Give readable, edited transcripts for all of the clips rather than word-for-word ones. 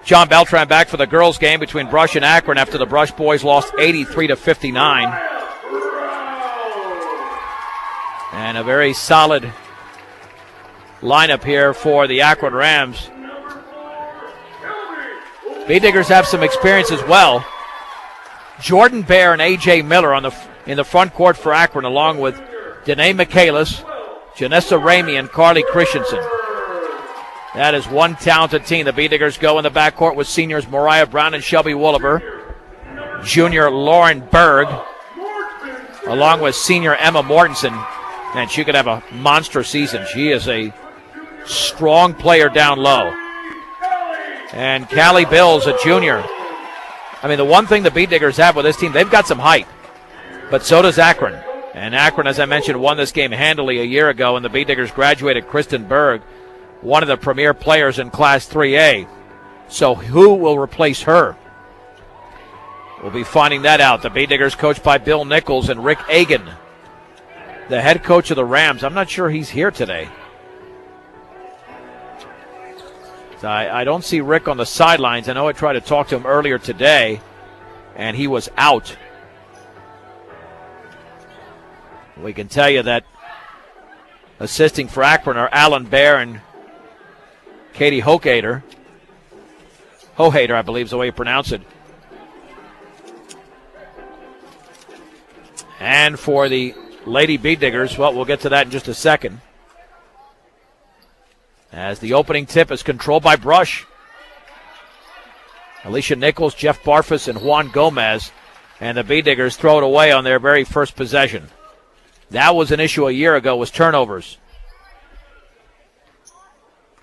John Beltran back for the girls' game between Brush and Akron after the Brush boys lost 83-59. And a very solid lineup here for the Akron Rams. B-Diggers have some experience as well. Jordan Bear and A.J. Miller in the front court for Akron, along with Danae Michaelis, Janessa Ramey, and Carly Christensen. That is one talented team. The B-Diggers go in the backcourt with seniors Mariah Brown and Shelby Wooliver, junior Lauren Berg, along with senior Emma Mortensen. And she could have a monster season. She is a strong player down low. And Callie Bills, a junior. I mean, the one thing the B-Diggers have with this team, they've got some height. But so does Akron. And Akron, as I mentioned, won this game handily a year ago, and the B-Diggers graduated Kristen Berg, one of the premier players in Class 3A. So who will replace her? We'll be finding that out. The B-Diggers coached by Bill Nichols and Rick Agan, the head coach of the Rams. I'm not sure he's here today. I don't see Rick on the sidelines. I know I tried to talk to him earlier today, and he was out. We can tell you that assisting for Akron are Alan Bear and Katie Hohader. Hohader, I believe is the way you pronounce it. And for the Lady B-Diggers, well, we'll get to that in just a second, as the opening tip is controlled by Brush. Alicia Nichols, Jeff Barfus, and Juan Gomez. And the B-Diggers throw it away on their very first possession. That was an issue a year ago, was turnovers.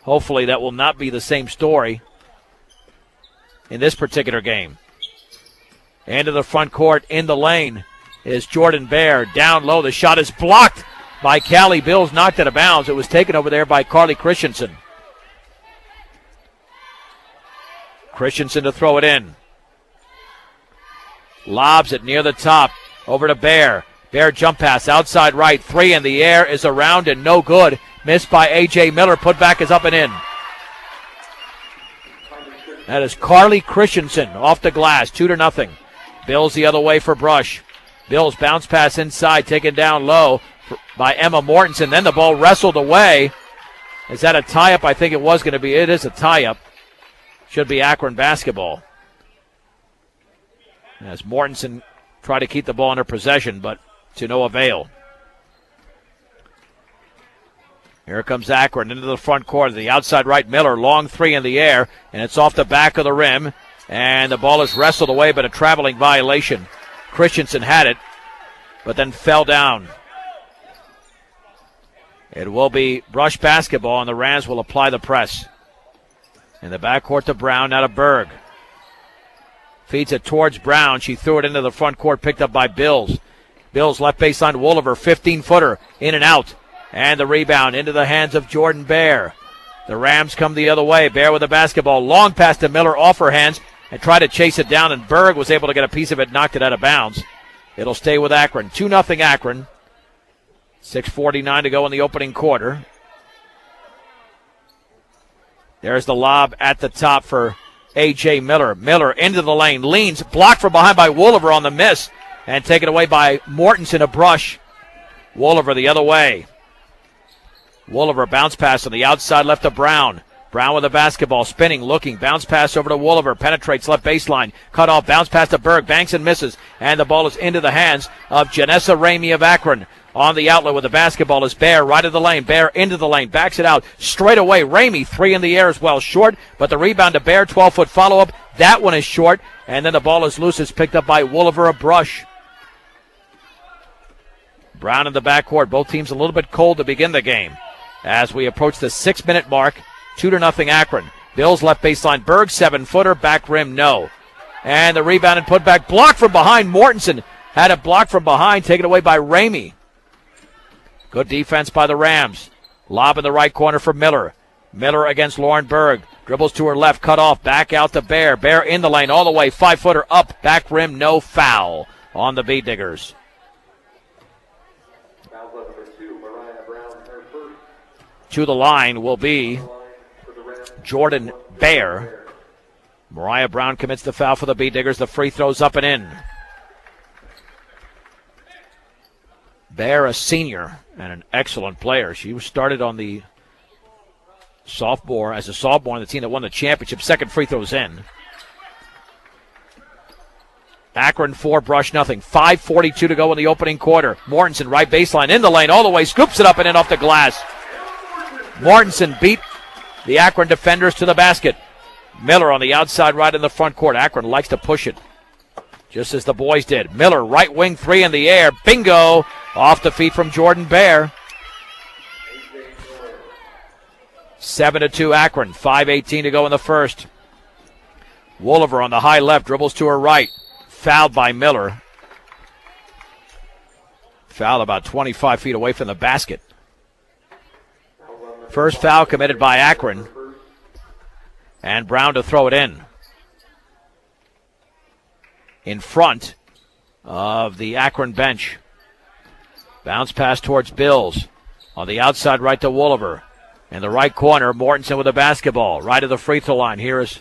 Hopefully that will not be the same story in this particular game. Into the front court, in the lane, is Jordan Bear. Down low, the shot is blocked by Callie Bills, knocked out of bounds. It was taken over there by Carly Christensen. Christensen to throw it in. Lobs it near the top. Over to Bear. Bear jump pass outside right. Three in the air is around and no good. Missed by A.J. Miller. Put back is up and in. That is Carly Christensen off the glass. 2-0. Bills the other way for Brush. Bills bounce pass inside, taken down low by Emma Mortensen. Then the ball wrestled away. Is that a tie-up? I think it was going to be. It is a tie-up. Should be Akron basketball. As Mortensen tried to keep the ball under possession, but to no avail. Here comes Akron into the front court. The outside right, Miller. Long three in the air, and it's off the back of the rim. And the ball is wrestled away, but a traveling violation. Christensen had it, but then fell down. It will be Brush basketball, and the Rams will apply the press. In the backcourt to Brown, now to Berg. Feeds it towards Brown. She threw it into the front court, picked up by Bills. Bills left baseline, Wooliver, 15-footer, in and out. And the rebound into the hands of Jordan Bear. The Rams come the other way. Bear with the basketball. Long pass to Miller off her hands and tried to chase it down, and Berg was able to get a piece of it, knocked it out of bounds. It'll stay with Akron. 2-0 Akron. 6:49 to go in the opening quarter. There's the lob at the top for A.J. Miller. Miller into the lane, leans, blocked from behind by Wooliver on the miss, and taken away by Mortensen, a Brush. Wooliver the other way. Wooliver bounce pass on the outside left to Brown. Brown with the basketball, spinning, looking, bounce pass over to Wooliver, penetrates left baseline, cut off, bounce pass to Berg, banks and misses, and the ball is into the hands of Janessa Ramey of Akron. On the outlet with the basketball is Bear, right of the lane. Bear into the lane, backs it out, straight away. Ramey, three in the air as well, short, but the rebound to Bear, 12-foot follow-up. That one is short, and then the ball is loose. It's picked up by Wooliver, a Brush. Brown in the backcourt. Both teams a little bit cold to begin the game. As we approach the 6-minute mark, 2-0 Akron. Bills left baseline. Berg, 7-footer, back rim, no. And the rebound and put back, blocked from behind. Mortensen had it blocked from behind, taken away by Ramey. Good defense by the Rams. Lob in the right corner for Miller. Miller against Lauren Berg. Dribbles to her left, cut off, back out to Bear. Bear in the lane all the way, 5-footer up, back rim, no foul on the B-Diggers. To the line will be Jordan Bear. Mariah Brown commits the foul for the Beat Diggers. The free throw's up and in. Bear, a senior and an excellent player. She started on the sophomore, as a sophomore on the team that won the championship. Second free throw's in. Akron 4, Brush nothing. 5:42 to go in the opening quarter. Mortensen, right baseline, in the lane, all the way, scoops it up and in off the glass. Mortensen beat the Akron defenders to the basket. Miller on the outside right in the front court. Akron likes to push it, just as the boys did. Miller, right wing three in the air. Bingo! Off the feet from Jordan Bear. 7-2 Akron. 5:18 to go in the first. Wolliver on the high left, dribbles to her right. Fouled by Miller. Fouled about 25 feet away from the basket. First foul committed by Akron. And Brown to throw it in. In front of the Akron bench. Bounce pass towards Bills. On the outside right to Wolliver. In the right corner, Mortensen with the basketball. Right of the free throw line. Here is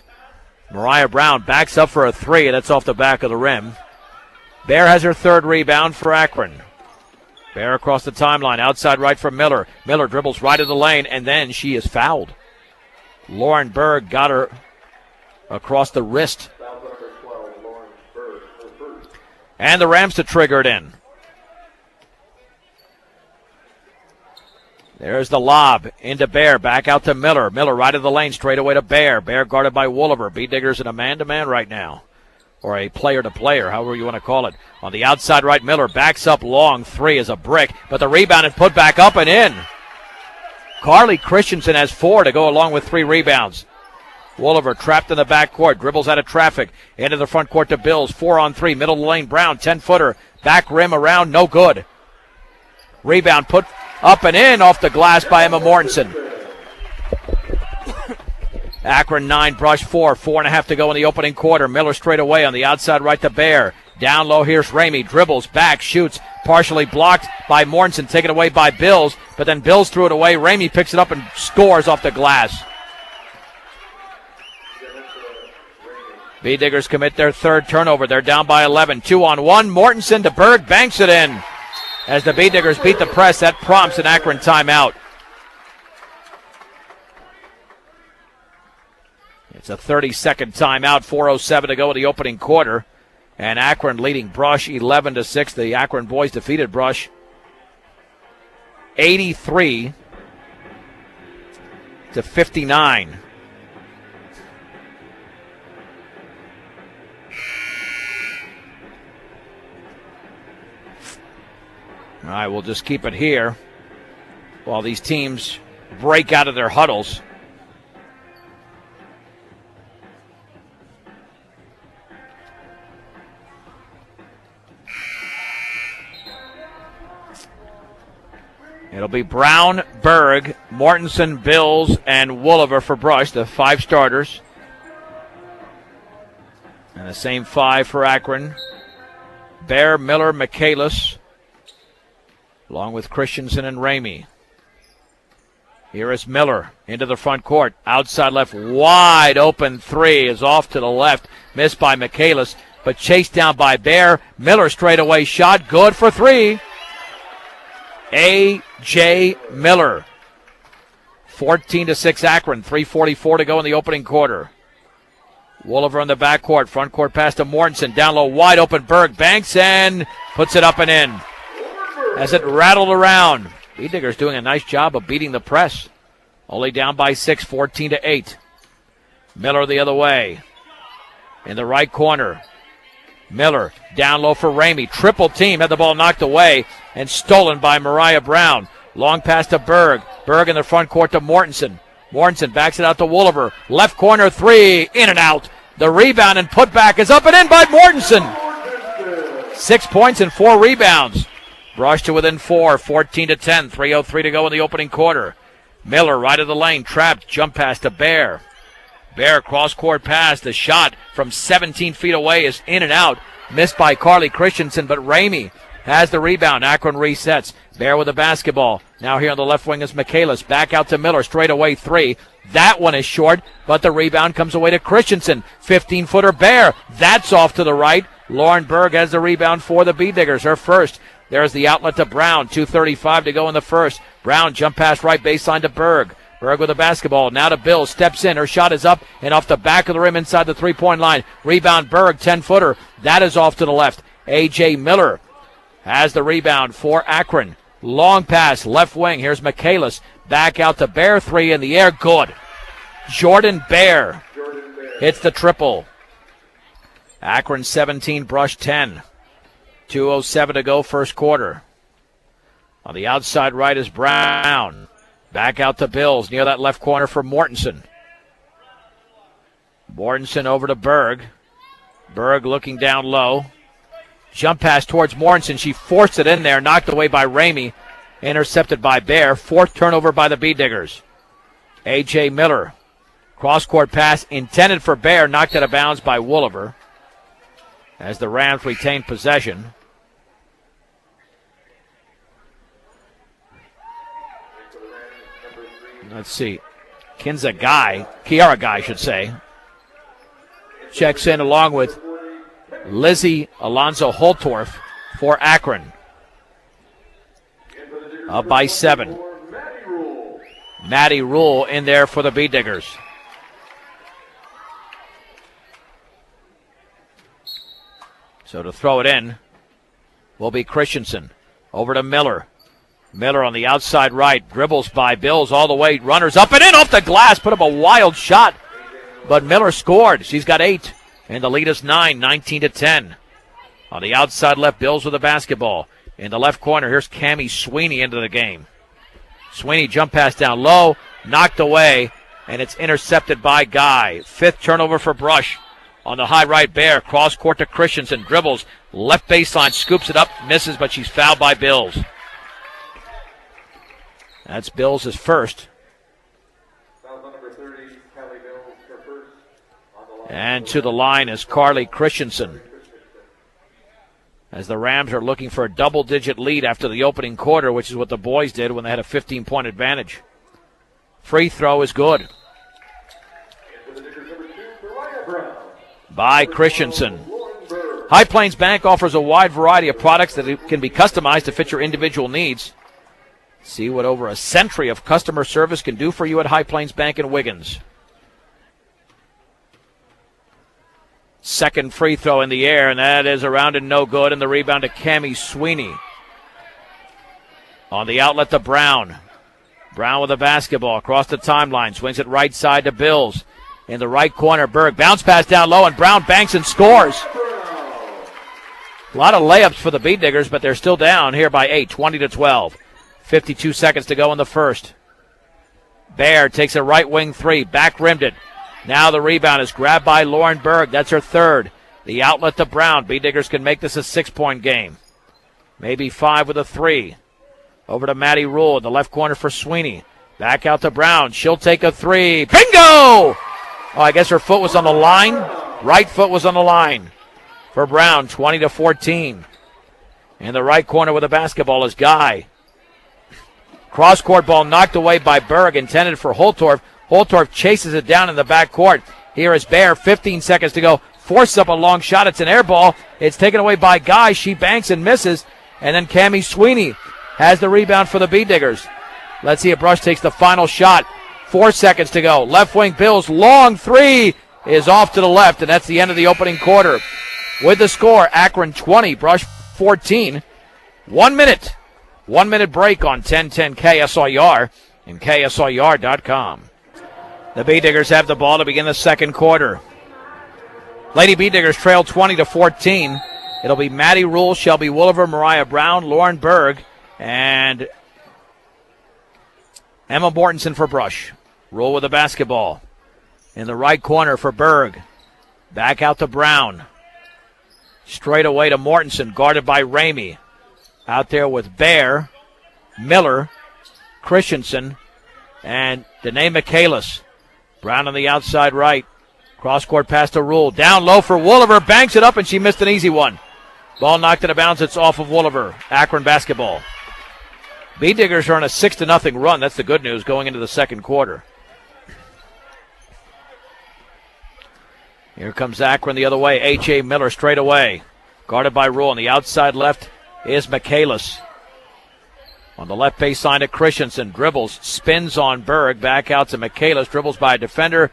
Mariah Brown. Backs up for a three. That's off the back of the rim. Bear has her third rebound for Akron. Bear across the timeline. Outside right for Miller. Miller dribbles right of the lane, and then she is fouled. Lauren Berg got her across the wrist. And the Rams to trigger it in. There's the lob into Bear. Back out to Miller. Miller right of the lane, straight away to Bear. Bear guarded by Wolliver. Beat Diggers in a man-to-man right now. Or a player-to-player, however you want to call it. On the outside right, Miller backs up long. Three is a brick, but the rebound is put back up and in. Carly Christensen has 4 to go along with 3 rebounds. Wolliver trapped in the backcourt, dribbles out of traffic, into the front court to Bills. 4-on-3, middle of the lane, Brown, 10-footer, back rim around, no good. Rebound put up and in off the glass by Emma Mortensen. Akron 9, Brush 4, 4.5 to go in the opening quarter. Miller straight away on the outside right to Bear. Down low, here's Ramey, dribbles, back, shoots, partially blocked by Mortensen, taken away by Bills, but then Bills threw it away. Ramey picks it up and scores off the glass. Bee Diggers commit their third turnover. They're down by 11. 2-on-1. Mortensen to Berg, banks it in. As the Bee Diggers beat the press, that prompts an Akron timeout. It's a 30-second timeout. 4:07 to go in the opening quarter. And Akron leading Brush 11-6. The Akron boys defeated Brush 83-59. All right, we'll just keep it here while these teams break out of their huddles. It'll be Brown, Berg, Mortensen, Bills, and Wolliver for Brush, the 5 starters. And the same 5 for Akron. Bear, Miller, Michaelis, along with Christensen and Ramey. Here is Miller into the front court. Outside left, wide open three is off to the left. Missed by Michaelis, but chased down by Bear. Miller straight away shot, good for 3. A.J. Miller. 14-6 Akron. 3:44 to go in the opening quarter. Wolliver on the backcourt. Front court pass to Mortensen. Down low, wide open. Berg banks and puts it up and in. As it rattled around. Bee Diggers doing a nice job of beating the press. Only down by 6, 14-8. Miller the other way. In the right corner. Miller down low for Ramey. Triple team, had the ball knocked away and stolen by Mariah Brown. Long pass to Berg. Berg in the front court to Mortensen. Mortensen backs it out to Wolliver. Left corner three, in and out. The rebound and putback is up and in by Mortensen. 6 points and 4 rebounds. Brush to within 4, 14-10. 3:03 to go in the opening quarter. Miller right of the lane, trapped, jump pass to Bear. Bear cross-court pass. The shot from 17 feet away is in and out. Missed by Carly Christensen, but Ramey has the rebound. Akron resets. Bear with the basketball. Now here on the left wing is Michaelis. Back out to Miller. Straight away three. That one is short, but the rebound comes away to Christensen. 15-footer Bear. That's off to the right. Lauren Berg has the rebound for the B-Diggers, her first. There's the outlet to Brown. 2:35 to go in the first. Brown jump pass right baseline to Berg. Berg with the basketball. Now to Bill. Steps in. Her shot is up and off the back of the rim inside the three-point line. Rebound Berg, 10-footer. That is off to the left. A.J. Miller has the rebound for Akron. Long pass, left wing. Here's Michaelis. Back out to Bear. Three in the air. Good. Jordan Bear hits the triple. Akron 17, Brush 10. 2:07 to go, first quarter. On the outside right is Brown. Back out to Bills near that left corner for Mortensen. Mortensen over to Berg. Berg looking down low. Jump pass towards Mortensen. She forced it in there, knocked away by Ramey. Intercepted by Bear. Fourth turnover by the B-Diggers. A.J. Miller. Cross-court pass intended for Bear, knocked out of bounds by Wooliver. As the Rams retain possession. Let's see. Kiara Guy, I should say. Checks in along with Lizzie Alonzo Holtorf for Akron. Up by 7. Maddie Rule in there for the B-Diggers. So to throw it in will be Christensen. Over to Miller. Miller on the outside right. Dribbles by Bills all the way. Runners up and in off the glass. Put up a wild shot. But Miller scored. She's got 8. And the lead is 9, 19-10. On the outside left, Bills with the basketball. In the left corner, here's Cammie Sweeney into the game. Sweeney jump pass down low. Knocked away. And it's intercepted by Guy. 5th turnover for Brush. On the high right, Bear. Cross court to Christensen. Dribbles. Left baseline. Scoops it up. Misses, but she's fouled by Bills. That's Bills' first. And to the line is Carly Christensen. As the Rams are looking for a double-digit lead after the opening quarter, which is what the boys did when they had a 15-point advantage. Free throw is good. By Christensen. High Plains Bank offers a wide variety of products that can be customized to fit your individual needs. See what over a century of customer service can do for you at High Plains Bank in Wiggins. Second free throw in the air, and that is around and no good, and the rebound to Cammie Sweeney. On the outlet to Brown. Brown with the basketball across the timeline. Swings it right side to Bills. In the right corner, Berg. Bounce pass down low, and Brown banks and scores. A lot of layups for the B-Diggers, but they're still down here by 8, 20-12. 52 seconds to go in the first. Bear takes a right wing three. Back rimmed it. Now the rebound is grabbed by Lauren Berg. That's her third. The outlet to Brown. B-Diggers can make this a 6-point game. Maybe 5 with a 3. Over to Maddie Rule in the left corner for Sweeney. Back out to Brown. She'll take a 3. Bingo! Oh, I guess her foot was on the line. Right foot was on the line for Brown. 20-14. In the right corner with the basketball is Guy. Cross-court ball knocked away by Berg, intended for Holtorf. Holtorf chases it down in the back court. Here is Bear, 15 seconds to go. Forces up a long shot. It's an air ball. It's taken away by Guy. She banks and misses. And then Cammie Sweeney has the rebound for the B-Diggers. Let's see if Brush takes the final shot. 4 seconds to go. Left wing Bills, long 3 is off to the left, and that's the end of the opening quarter. With the score, Akron 20, Brush 14. 1 minute. 1 minute break on 1010 KSIR and KSIR.com. The B-Diggers have the ball to begin the second quarter. Lady B-Diggers trail 20-14. It'll be Maddie Rule, Shelby Wooliver, Mariah Brown, Lauren Berg, and Emma Mortensen for Brush. Rule with the basketball. In the right corner for Berg. Back out to Brown. Straight away to Mortensen, guarded by Ramey. Out there with Bear, Miller, Christensen, and Danae Michaelis. Brown on the outside right. Cross-court pass to Rule. Down low for Wooliver. Banks it up, and she missed an easy one. Ball knocked out of bounds. It's off of Wooliver. Akron basketball. B-Diggers are on a 6-0 run. That's the good news going into the second quarter. Here comes Akron the other way. A.J. Miller straight away. Guarded by Rule. On the outside left is Michaelis. On the left baseline to Christensen. Dribbles. Spins on Berg. Back out to Michaelis. Dribbles by a defender.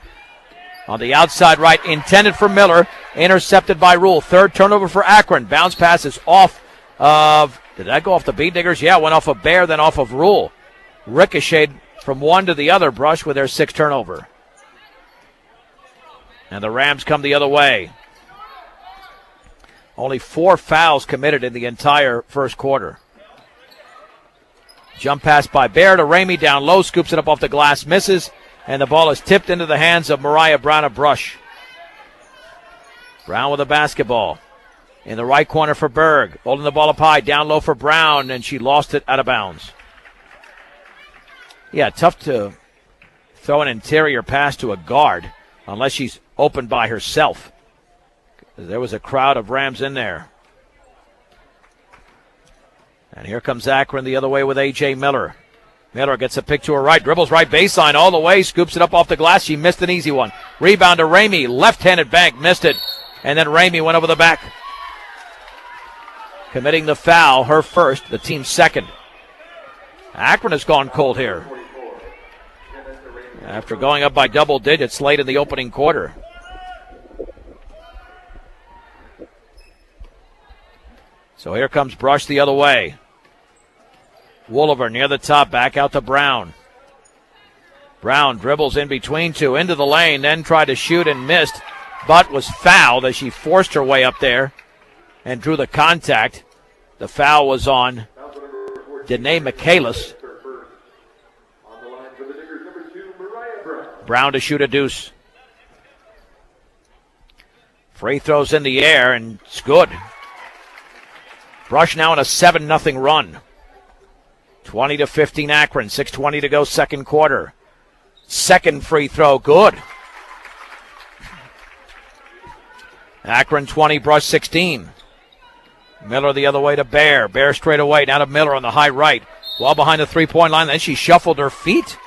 On the outside right. Intended for Miller. Intercepted by Rule. Third turnover for Akron. Bounce passes off of... Did that go off the Beat Diggers? Yeah, went off of Bear, then off of Rule. Ricocheted from one to the other. Brush with their sixth turnover. And the Rams come the other way. Only 4 fouls committed in the entire first quarter. Jump pass by Bear to Ramey down low, scoops it up off the glass, misses, and the ball is tipped into the hands of Mariah Brown of Brush. Brown with the basketball. In the right corner for Berg, holding the ball up high, down low for Brown, and she lost it out of bounds. Yeah, tough to throw an interior pass to a guard unless she's open by herself. There was a crowd of Rams in there. And here comes Akron the other way with A.J. Miller. Miller gets a pick to her right, dribbles right baseline all the way, scoops it up off the glass. She missed an easy one. Rebound to Ramey, left-handed bank, missed it. And then Ramey went over the back. Committing the foul, her first, the team's second. Akron has gone cold here. After going up by double digits late in the opening quarter. So here comes Brush the other way. Wooliver near the top, back out to Brown. Brown dribbles in between two, into the lane, then tried to shoot and missed, but was fouled as she forced her way up there and drew the contact. The foul was on Danae Michaelis. Brown to shoot a deuce. Free throws in the air, and it's good. Brush now on a 7-0 run. 20-15 Akron, 6:20 to go second quarter. Second free throw, good. Akron 20, Brush 16. Miller the other way to Bear. Bear straight away, now to Miller on the high right. Well behind the three-point line, then she shuffled her feet.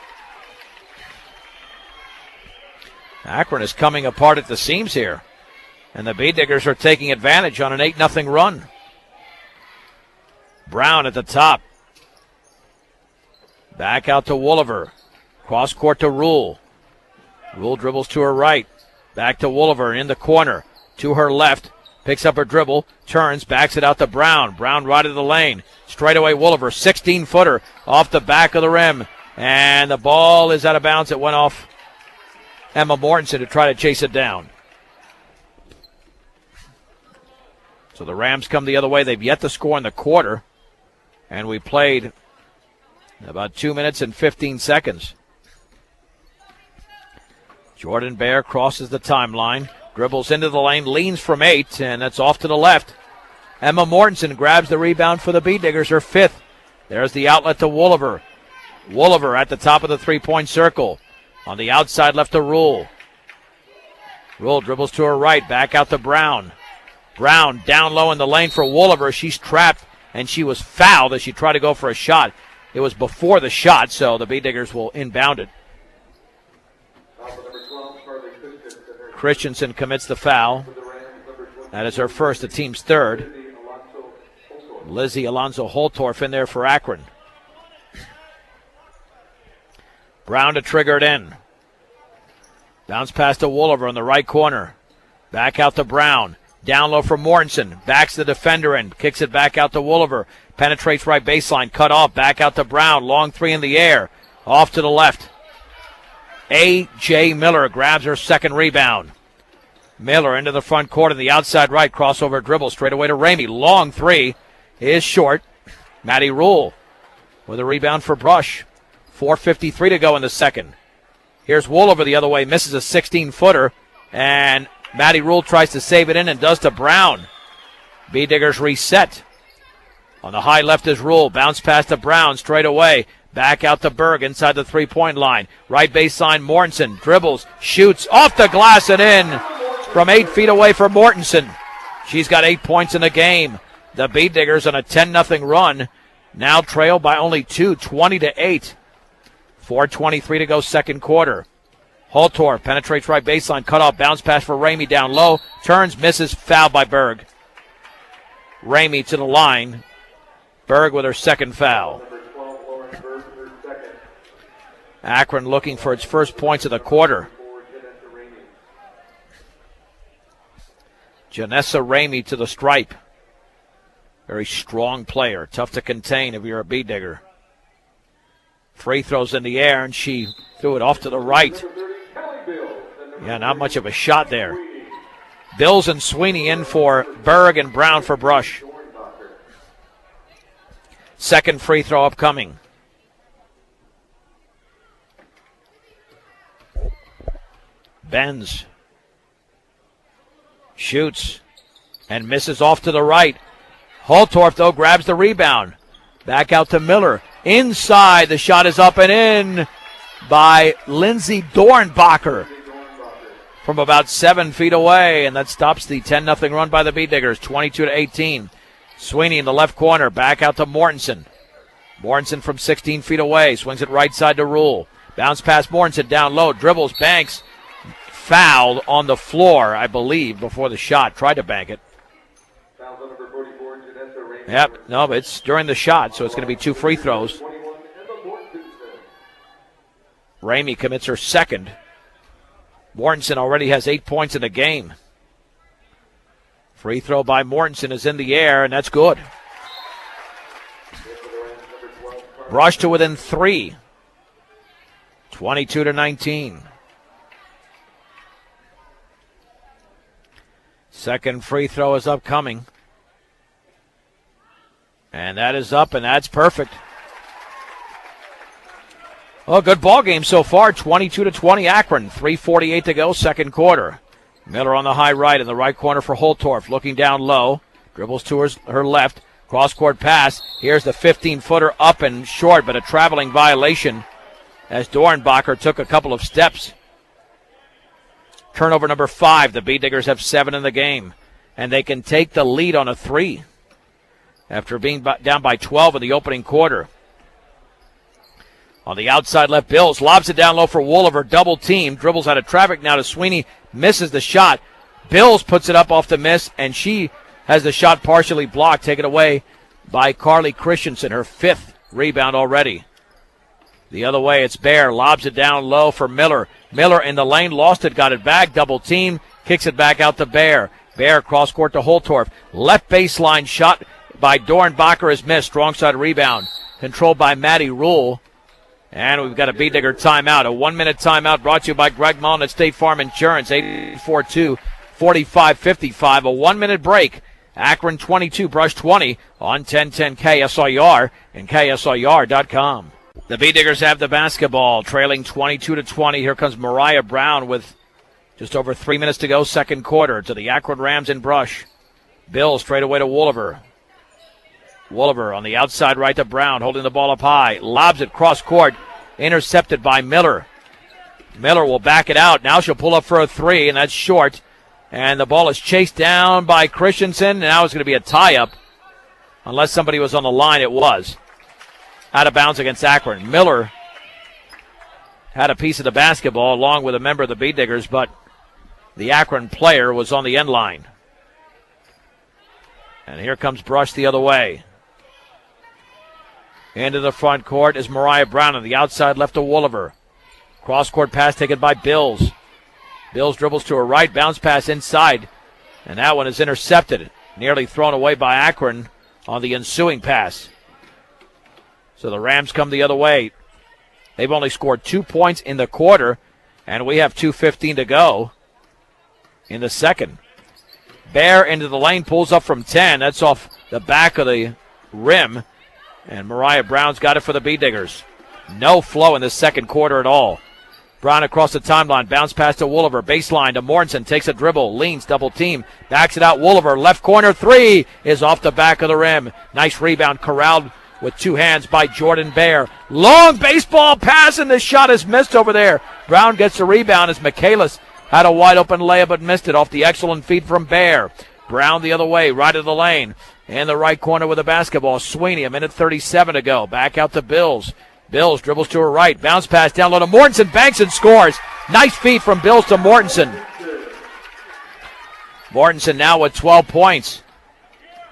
Akron is coming apart at the seams here. And the Bee Diggers are taking advantage on an 8-0 run. Brown at the top. Back out to Wooliver. Cross court to Rule. Rule dribbles to her right. Back to Wooliver in the corner. To her left. Picks up her dribble. Turns. Backs it out to Brown. Brown right of the lane. Straight away Wooliver. 16-footer off the back of the rim. And the ball is out of bounds. It went off Emma Mortensen to try to chase it down. So the Rams come the other way. They've yet to score in the quarter. And we played about 2 minutes and 15 seconds. Jordan Bear crosses the timeline, dribbles into the lane, leans from 8, and that's off to the left. Emma Mortensen grabs the rebound for the Bee Diggers, her fifth. There's the outlet to Wooliver. Wooliver at the top of the three-point circle. On the outside left to Rule. Rule dribbles to her right, back out to Brown. Brown down low in the lane for Wooliver. She's trapped, and she was fouled as she tried to go for a shot. It was before the shot, so the Bee Diggers will inbound it. Christensen commits the foul. That is her first, the team's third. Lizzie Alonso Holtorf in there for Akron. Brown to trigger it in. Bounce pass to Wooliver in the right corner. Back out to Brown. Down low for Mortensen. Backs the defender in. Kicks it back out to Wooliver. Penetrates right baseline. Cut off. Back out to Brown. Long three in the air. Off to the left. A.J. Miller grabs her second rebound. Miller into the front court on the outside right. Crossover dribble straight away to Ramey. Long three is short. Maddie Rule with a rebound for Brush. 4:53 to go in the second. Here's Wooliver the other way. Misses a 16-footer. And Maddie Rule tries to save it in and does to Brown. Bee Diggers reset. On the high left is Rule. Bounce pass to Brown straight away. Back out to Berg inside the three-point line. Right baseline, Mortensen dribbles, shoots off the glass and in from 8 feet away for Mortensen. She's got 8 points in the game. The Bee Diggers on a 10-0 run. Now trailed by only 2, 20-8. 4:23 to go second quarter. Holtorf penetrates right baseline, cut off, bounce pass for Ramey down low, turns, misses, fouled by Berg. Ramey to the line. Berg with her second foul. Akron looking for its first points of the quarter. Janessa Ramey to the stripe. Very strong player, tough to contain if you're a bead digger. Free throws in the air, and she threw it off to the right. Yeah, not much of a shot there. Bills and Sweeney in for Berg and Brown for Brush. Second free throw upcoming. Bends. Shoots. And misses off to the right. Holtorf, though, grabs the rebound. Back out to Miller. Inside, the shot is up and in by Lindsay Dornbacher from about 7 feet away, and that stops the 10-0 run by the Bead Diggers, 22-18. Sweeney in the left corner, back out to Mortensen. Mortensen from 16 feet away, swings it right side to Rule. Bounce past Mortensen, down low, dribbles, banks, fouled on the floor, I believe, before the shot. Tried to bank it. Yep, no, but it's during the shot, so it's going to be 2 free throws. Ramey commits her second. Mortensen already has 8 points in the game. Free throw by Mortensen is in the air, and that's good. Brush to within 3. 22-19. Second free throw is upcoming. And that is up, and that's perfect. Well, good ball game so far. 22-20 Akron. 3:48 to go, second quarter. Miller on the high right in the right corner for Holtorf. Looking down low. Dribbles to her left. Cross-court pass. Here's the 15-footer up and short, but a traveling violation as Dornbacher took a couple of steps. Turnover number 5. The Bead Diggers have 7 in the game, and they can take the lead on a 3 after being down by 12 in the opening quarter. On the outside left, Bills lobs it down low for Wolliver, double team, dribbles out of traffic now to Sweeney, misses the shot. Bills puts it up off the miss, and she has the shot partially blocked, taken away by Carly Christensen, her 5th rebound already. The other way, it's Bear, lobs it down low for Miller. Miller in the lane, lost it, got it back, double team, kicks it back out to Bear. Bear cross court to Holtorf. Left baseline shot by Dornbacher is missed. Strong side rebound controlled by Maddie Rule. And we've got a Bead Digger timeout. A 1-minute timeout brought to you by Greg Mullen at State Farm Insurance. 842-4555. A 1-minute break. Akron 22, Brush 20 on 1010 KSIR and KSIR.com. The Bead Diggers have the basketball, trailing 22-20. Here comes Mariah Brown with just over 3 minutes to go, second quarter, to the Akron Rams in Brush. Bill straight away to Wolliver. Wolliver on the outside right to Brown, holding the ball up high. Lobs it cross court, intercepted by Miller. Miller will back it out. Now she'll pull up for a 3, and that's short. And the ball is chased down by Christensen. Now it's going to be a tie-up. Unless somebody was on the line, it was. Out of bounds against Akron. Miller had a piece of the basketball along with a member of the Bead Diggers, but the Akron player was on the end line. And here comes Brush the other way. Into the front court is Mariah Brown on the outside left to Wolliver. Cross-court pass taken by Bills. Bills dribbles to her right, bounce pass inside, and that one is intercepted. Nearly thrown away by Akron on the ensuing pass. So the Rams come the other way. They've only scored 2 points in the quarter, and we have 2:15 to go in the second. Bear into the lane, pulls up from 10. That's off the back of the rim. And Mariah Brown's got it for the Bead Diggers. No flow in the second quarter at all. Brown across the timeline, bounce pass to Wolliver, baseline to Mortensen, takes a dribble, leans, double team, backs it out, Wolliver, left corner, 3 is off the back of the rim. Nice rebound, corralled with 2 hands by Jordan Bear. Long baseball pass, and the shot is missed over there. Brown gets the rebound as Michaelis had a wide open layup but missed it off the excellent feed from Bear. Brown the other way, right of the lane. In the right corner with the basketball. Sweeney, 1:37 to go. Back out to Bills. Bills dribbles to her right. Bounce pass down low to Mortensen. Banks and scores. Nice feed from Bills to Mortensen. Mortensen now with 12 points.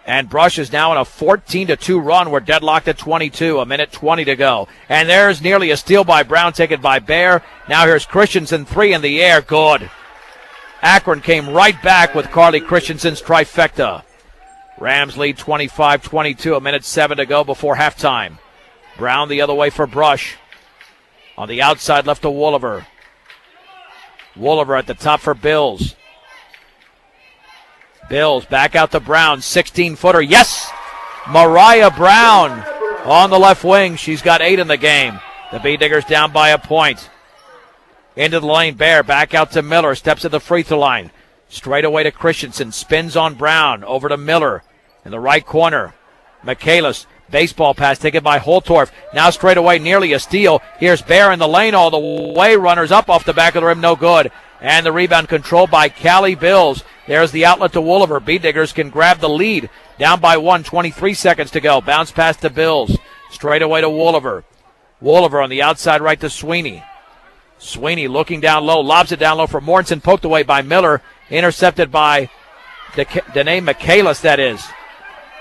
And Brush is now in a 14-2 run. We're deadlocked at 22, a minute 20 to go. And there's nearly a steal by Brown, taken by Bear. Now here's Christensen, 3 in the air. Good. Akron came right back with Carly Christensen's trifecta. Rams lead 25-22, a minute 7 to go before halftime. Brown the other way for Brush. On the outside left to Wooliver. Wooliver at the top for Bills. Bills back out to Brown, 16-footer. Yes! Mariah Brown on the left wing. She's got 8 in the game. The B-Diggers down by a point. Into the lane, Bear back out to Miller. Steps at the free throw line. Straight away to Christensen. Spins on Brown. Over to Miller in the right corner. Michaelis. Baseball pass taken by Holtorf. Now straight away, nearly a steal. Here's Bear in the lane all the way. Runners up off the back of the rim, no good. And the rebound controlled by Callie Bills. There's the outlet to Wooliver. B-Diggers can grab the lead. Down by 1, 23 seconds to go. Bounce pass to Bills. Straight away to Wooliver. Wooliver on the outside right to Sweeney. Sweeney looking down low. Lobs it down low for Mortensen. Poked away by Miller. Intercepted by Danae Michaelis, that is.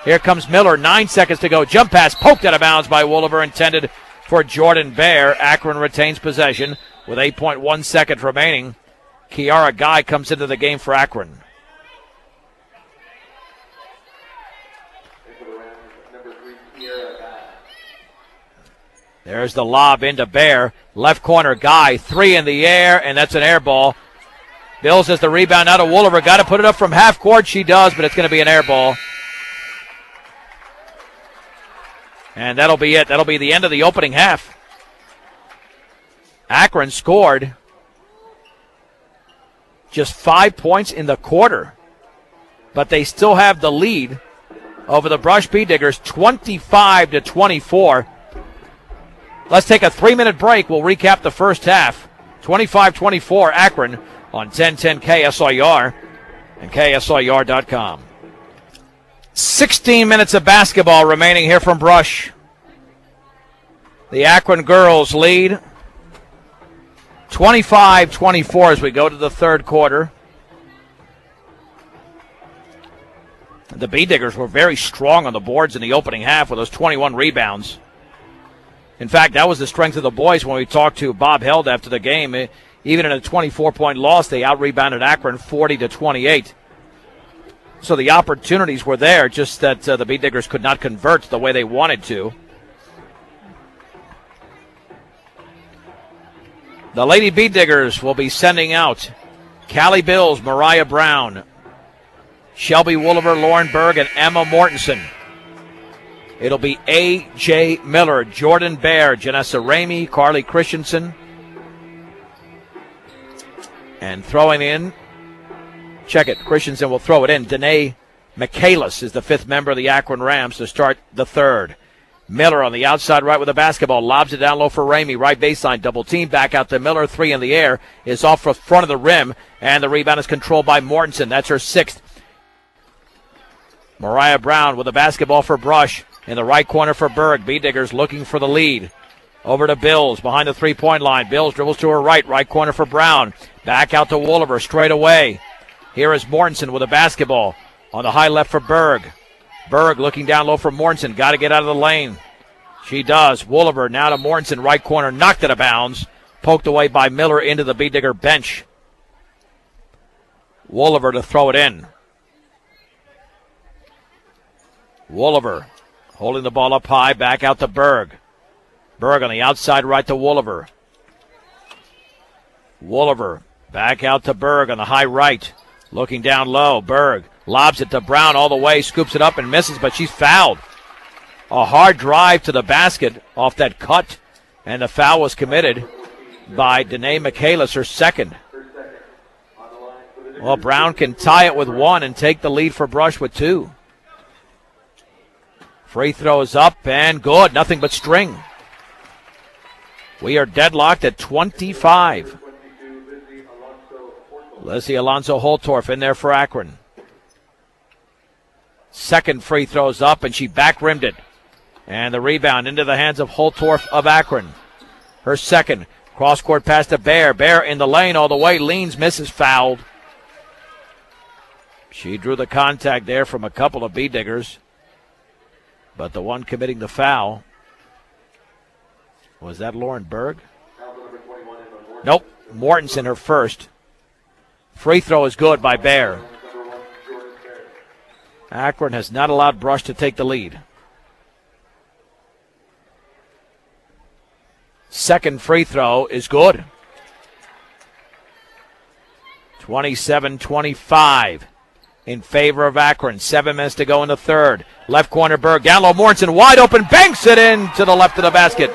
Here comes Miller. 9 seconds to go. Jump pass poked out of bounds by Wooliver, intended for Jordan Bear. Akron retains possession with 8.1 seconds remaining. Kiara Guy comes into the game for Akron. There's the lob into Bear. Left corner, Guy. 3 in the air, and that's an air ball. Bills has the rebound out of Wooliver. Got to put it up from half court. She does, but it's going to be an air ball. And that'll be it. That'll be the end of the opening half. Akron scored just 5 points in the quarter, but they still have the lead over the Brush B-Diggers, 25-24. Let's take a 3-minute break. We'll recap the first half. 25-24 Akron on 1010 KSIR and KSIR.com. 16 minutes of basketball remaining here from Brush. The Akron girls lead 25-24 as we go to the third quarter. The B-Diggers were very strong on the boards in the opening half with those 21 rebounds. In fact, that was the strength of the boys when we talked to Bob Held after the game. Even in a 24-point loss, they out-rebounded Akron 40-28. So the opportunities were there, just that the B-Diggers could not convert the way they wanted to. The Lady B-Diggers will be sending out Callie Bills, Mariah Brown, Shelby Wooliver, Lauren Berg, and Emma Mortensen. It'll be A.J. Miller, Jordan Bear, Janessa Ramey, Carly Christensen. And throwing in, check it, Christensen will throw it in. Danae Michaelis is the fifth member of the Akron Rams to start the third. Miller on the outside right with the basketball. Lobs it down low for Ramey. Right baseline, double team. Back out to Miller. 3 in the air. Is off the front of the rim. And the rebound is controlled by Mortensen. That's her sixth. Mariah Brown with the basketball for Brush. In the right corner for Berg. B-Diggers looking for the lead. Over to Bills behind the three-point line. Bills dribbles to her right. Right corner for Brown. Back out to Wooliver straight away. Here is Mortensen with a basketball. On the high left for Berg. Berg looking down low for Mortensen. Got to get out of the lane. She does. Wooliver now to Mortensen. Right corner. Knocked out of bounds. Poked away by Miller into the B-Digger bench. Wooliver to throw it in. Wooliver holding the ball up high. Back out to Berg. Berg on the outside right to Wooliver. Wooliver back out to Berg on the high right. Looking down low. Berg lobs it to Brown all the way. Scoops it up and misses, but she's fouled. A hard drive to the basket off that cut. And the foul was committed by Danae Michaelis, her second. Well, Brown can tie it with 1 and take the lead for Brush with 2. Free throws up and good. Nothing but string. We are deadlocked at 25. Lizzie Alonso Holtorf in there for Akron. Second free throws up, and she back-rimmed it. And the rebound into the hands of Holtorf of Akron. Her second. Cross-court pass to Bear. Bear in the lane all the way. Leans, misses, fouled. She drew the contact there from a couple of B-diggers. But the one committing the foul, was that Lauren Berg? Nope. Mortensen, her first. Free throw is good by Bear. Akron has not allowed Brush to take the lead. Second free throw is good. 27-25 in favor of Akron. 7 minutes to go in the third. Left corner, Berg. Down low, Mortensen wide open. Banks it in to the left of the basket.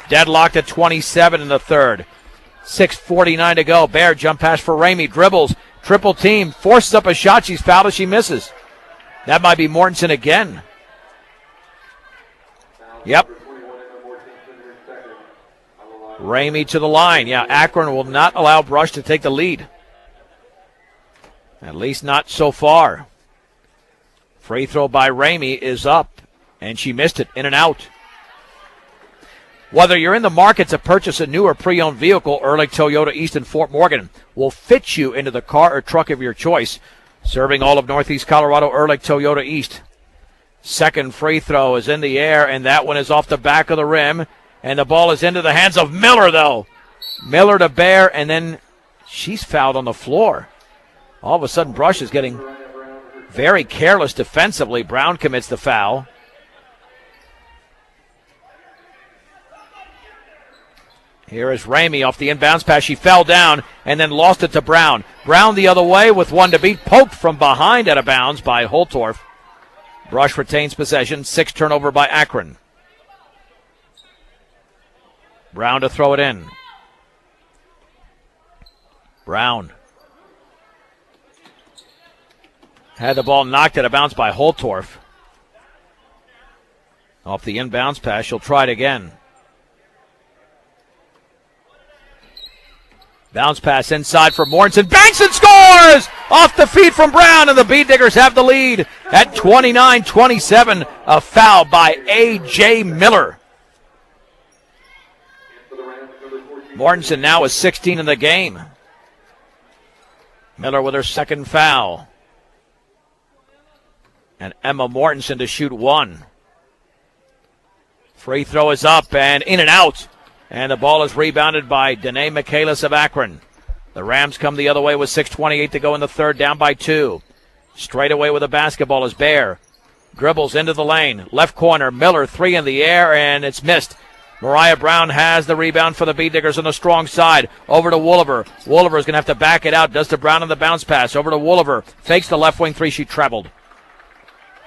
Deadlocked at 27 in the third. 6:49 to go. Bear jump pass for Ramey. Dribbles. Triple team. Forces up a shot. She's fouled as she misses. That might be Mortensen again. Yep. Ramey to the line. Yeah, Akron will not allow Brush to take the lead. At least not so far. Free throw by Ramey is up, and she missed it. In and out. Whether you're in the market to purchase a new or pre-owned vehicle, Ehrlich Toyota East in Fort Morgan will fit you into the car or truck of your choice. Serving all of Northeast Colorado, Ehrlich Toyota East. Second free throw is in the air, and that one is off the back of the rim. And the ball is into the hands of Miller, though. Miller to Bear, and then she's fouled on the floor. All of a sudden, Brush is getting very careless defensively. Brown commits the foul. Here is Ramey off the inbounds pass. She fell down and then lost it to Brown. Brown the other way with one to beat. Poked from behind out of bounds by Holtorf. Brush retains possession. 6 turnover by Akron. Brown to throw it in. Brown had the ball knocked out of bounds by Holtorf. Off the inbounds pass, she'll try it again. Bounce pass inside for Mortensen. Banks and scores! Off the feet from Brown, and the B-Diggers have the lead at 29-27. A foul by A.J. Miller. Mortensen now is 16 in the game. Miller with her second foul. And Emma Mortensen to shoot one. Free throw is up and in and out. And the ball is rebounded by Danae Michaelis of Akron. The Rams come the other way with 6:28 to go in the third, down by 2. Straight away with the basketball is Bear. Dribbles into the lane. Left corner, Miller, 3 in the air, and it's missed. Mariah Brown has the rebound for the B-Diggers on the strong side. Over to Wooliver. Wooliver's going to have to back it out. Does to Brown on the bounce pass. Over to Wooliver. Fakes the left wing 3. She traveled.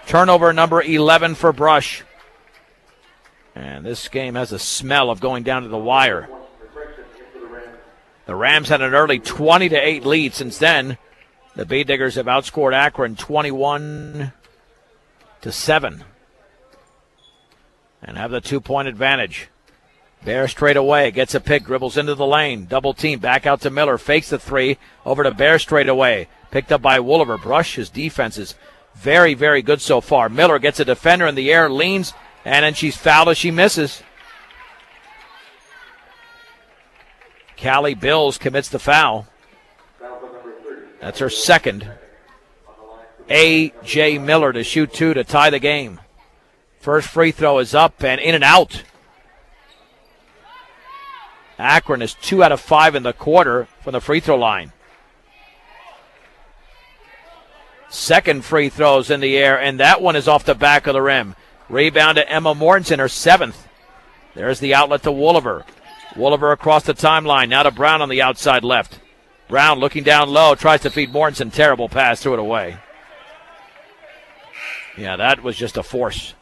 Turnover number 11 for Brush. And this game has a smell of going down to the wire. The Rams had an early 20-8 lead. Since then, the B-Diggers have outscored Akron 21-7. And have the 2-point advantage. Bear straight away, gets a pick, dribbles into the lane, double team, back out to Miller, fakes the 3, over to Bear straight away, picked up by Wooliver. Brush, his defense is very, very good so far. Miller gets a defender in the air, leans, and then she's fouled as she misses. Callie Bills commits the foul. That's her second. A.J. Miller to shoot 2 to tie the game. First free throw is up and in and out. Akron is 2 out of 5 in the quarter from the free throw line. Second free throws in the air, and that one is off the back of the rim. Rebound to Emma Mortensen, her 7th. There's the outlet to Wooliver. Wooliver across the timeline, now to Brown on the outside left. Brown looking down low, tries to feed Mortensen. Terrible pass, threw it away. Yeah, that was just a force.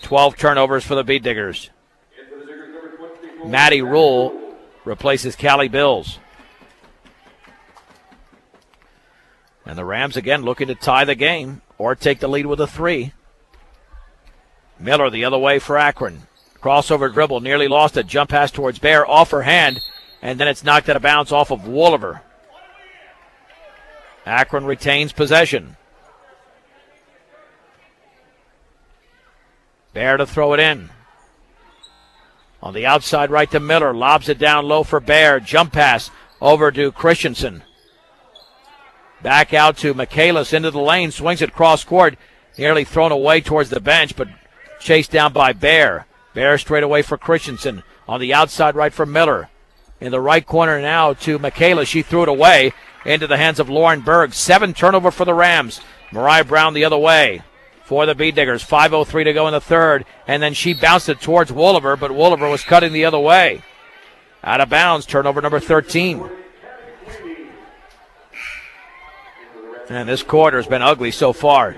12 turnovers for the B-Diggers. Maddie Rule replaces Callie Bills. And the Rams again looking to tie the game or take the lead with a 3. Miller the other way for Akron. Crossover dribble, nearly lost it. Jump pass towards Bear, off her hand, and then it's knocked out of bounds off of Wooliver. Akron retains possession. Bear to throw it in. On the outside right to Miller. Lobs it down low for Bear. Jump pass over to Christensen. Back out to Michaelis into the lane. Swings it cross court. Nearly thrown away towards the bench, but chased down by Bear. Bear straight away for Christensen. On the outside right for Miller. In the right corner now to Michaelis. She threw it away into the hands of Lauren Berg. 7 turnover for the Rams. Mariah Brown the other way for the Bee-Diggers. 5:03 to go in the third. And then she bounced it towards Wooliver, but Wooliver was cutting the other way. Out of bounds, turnover number 13. And this quarter has been ugly so far.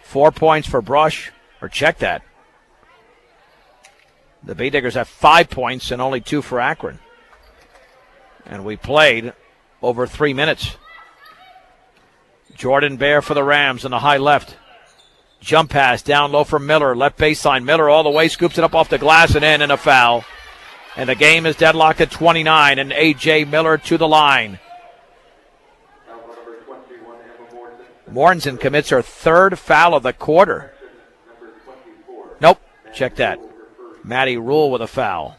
4 points for Brush, or check that. The Bee-Diggers have 5 points and only 2 for Akron. And we played over 3 minutes. Jordan Bear for the Rams on the high left. Jump pass down low for Miller. Left baseline. Miller all the way, scoops it up off the glass and in, and a foul. And the game is deadlocked at 29, and A.J. Miller to the line. Mortensen commits her 3rd foul of the quarter. Nope, check that. Maddie Rule with a foul.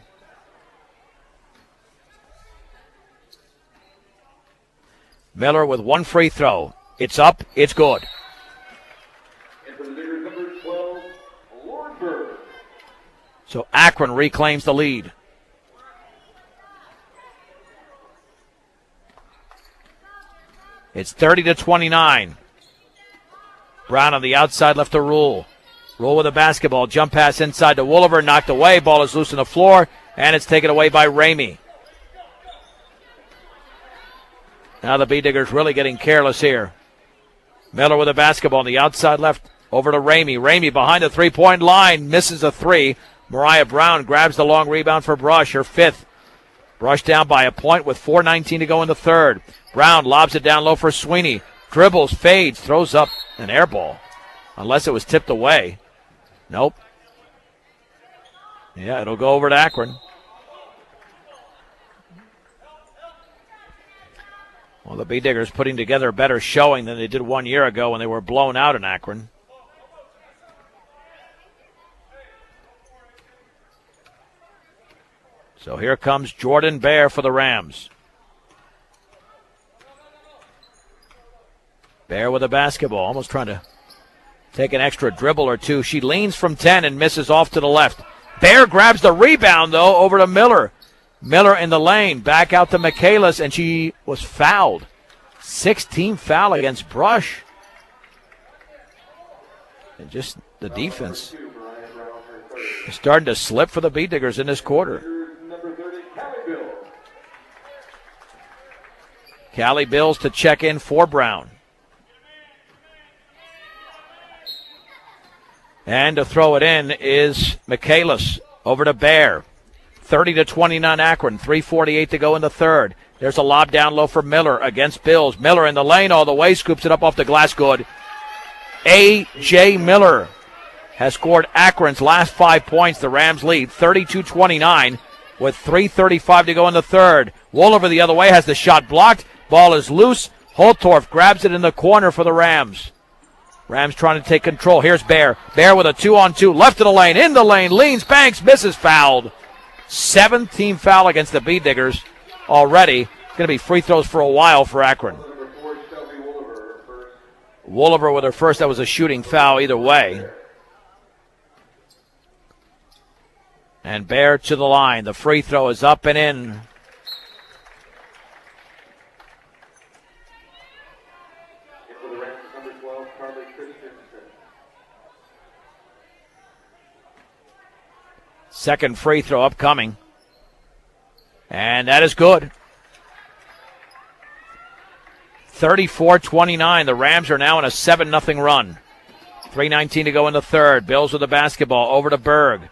Miller with 1 free throw. It's up, it's good. So Akron reclaims the lead. It's 30-29. Brown on the outside left to Rule. Rule with a basketball. Jump pass inside to Wooliver. Knocked away. Ball is loose on the floor. And it's taken away by Ramey. Now the Bee-Diggers really getting careless here. Miller with a basketball on the outside left. Over to Ramey. Ramey behind the three-point line. Misses a 3. Mariah Brown grabs the long rebound for Brush. Her 5th. Brush down by a point with 4:19 to go in the third. Brown lobs it down low for Sweeney. Dribbles, fades, throws up an air ball. Unless it was tipped away. Nope. Yeah, it'll go over to Akron. Well, the Bee-Diggers putting together a better showing than they did 1 year ago when they were blown out in Akron. So here comes Jordan Bear for the Rams. Bear with a basketball, almost trying to take an extra dribble or two. She leans from 10 and misses off to the left. Bear grabs the rebound, though, over to Miller. Miller in the lane, back out to Michaelis, and she was fouled. 16 foul against Brush. And just the defense is starting to slip for the Bee-Diggers in this quarter. Callie Bills to check in for Brown. And to throw it in is Michaelis over to Bear. 30-29 Akron, 3:48 to go in the third. There's a lob down low for Miller against Bills. Miller in the lane all the way, scoops it up off the glass, good. A.J. Miller has scored Akron's last 5 points. The Rams lead 32-29 with 3:35 to go in the third. Wooliver the other way has the shot blocked. Ball is loose. Holtorf grabs it in the corner for the Rams. Rams trying to take control. Here's Bear. Bear with a 2-on-2. Left of the lane. In the lane. Leans. Banks. Misses. Fouled. 7th team foul against the Bee-Diggers already. Going to be free throws for a while for Akron. Wooliver with her first. That was a shooting foul either way. And Bear to the line. The free throw is up and in. Second free throw upcoming. And that is good. 34-29. The Rams are now in a 7-0 run. 3:19 to go in the third. Bills with the basketball over to Berg.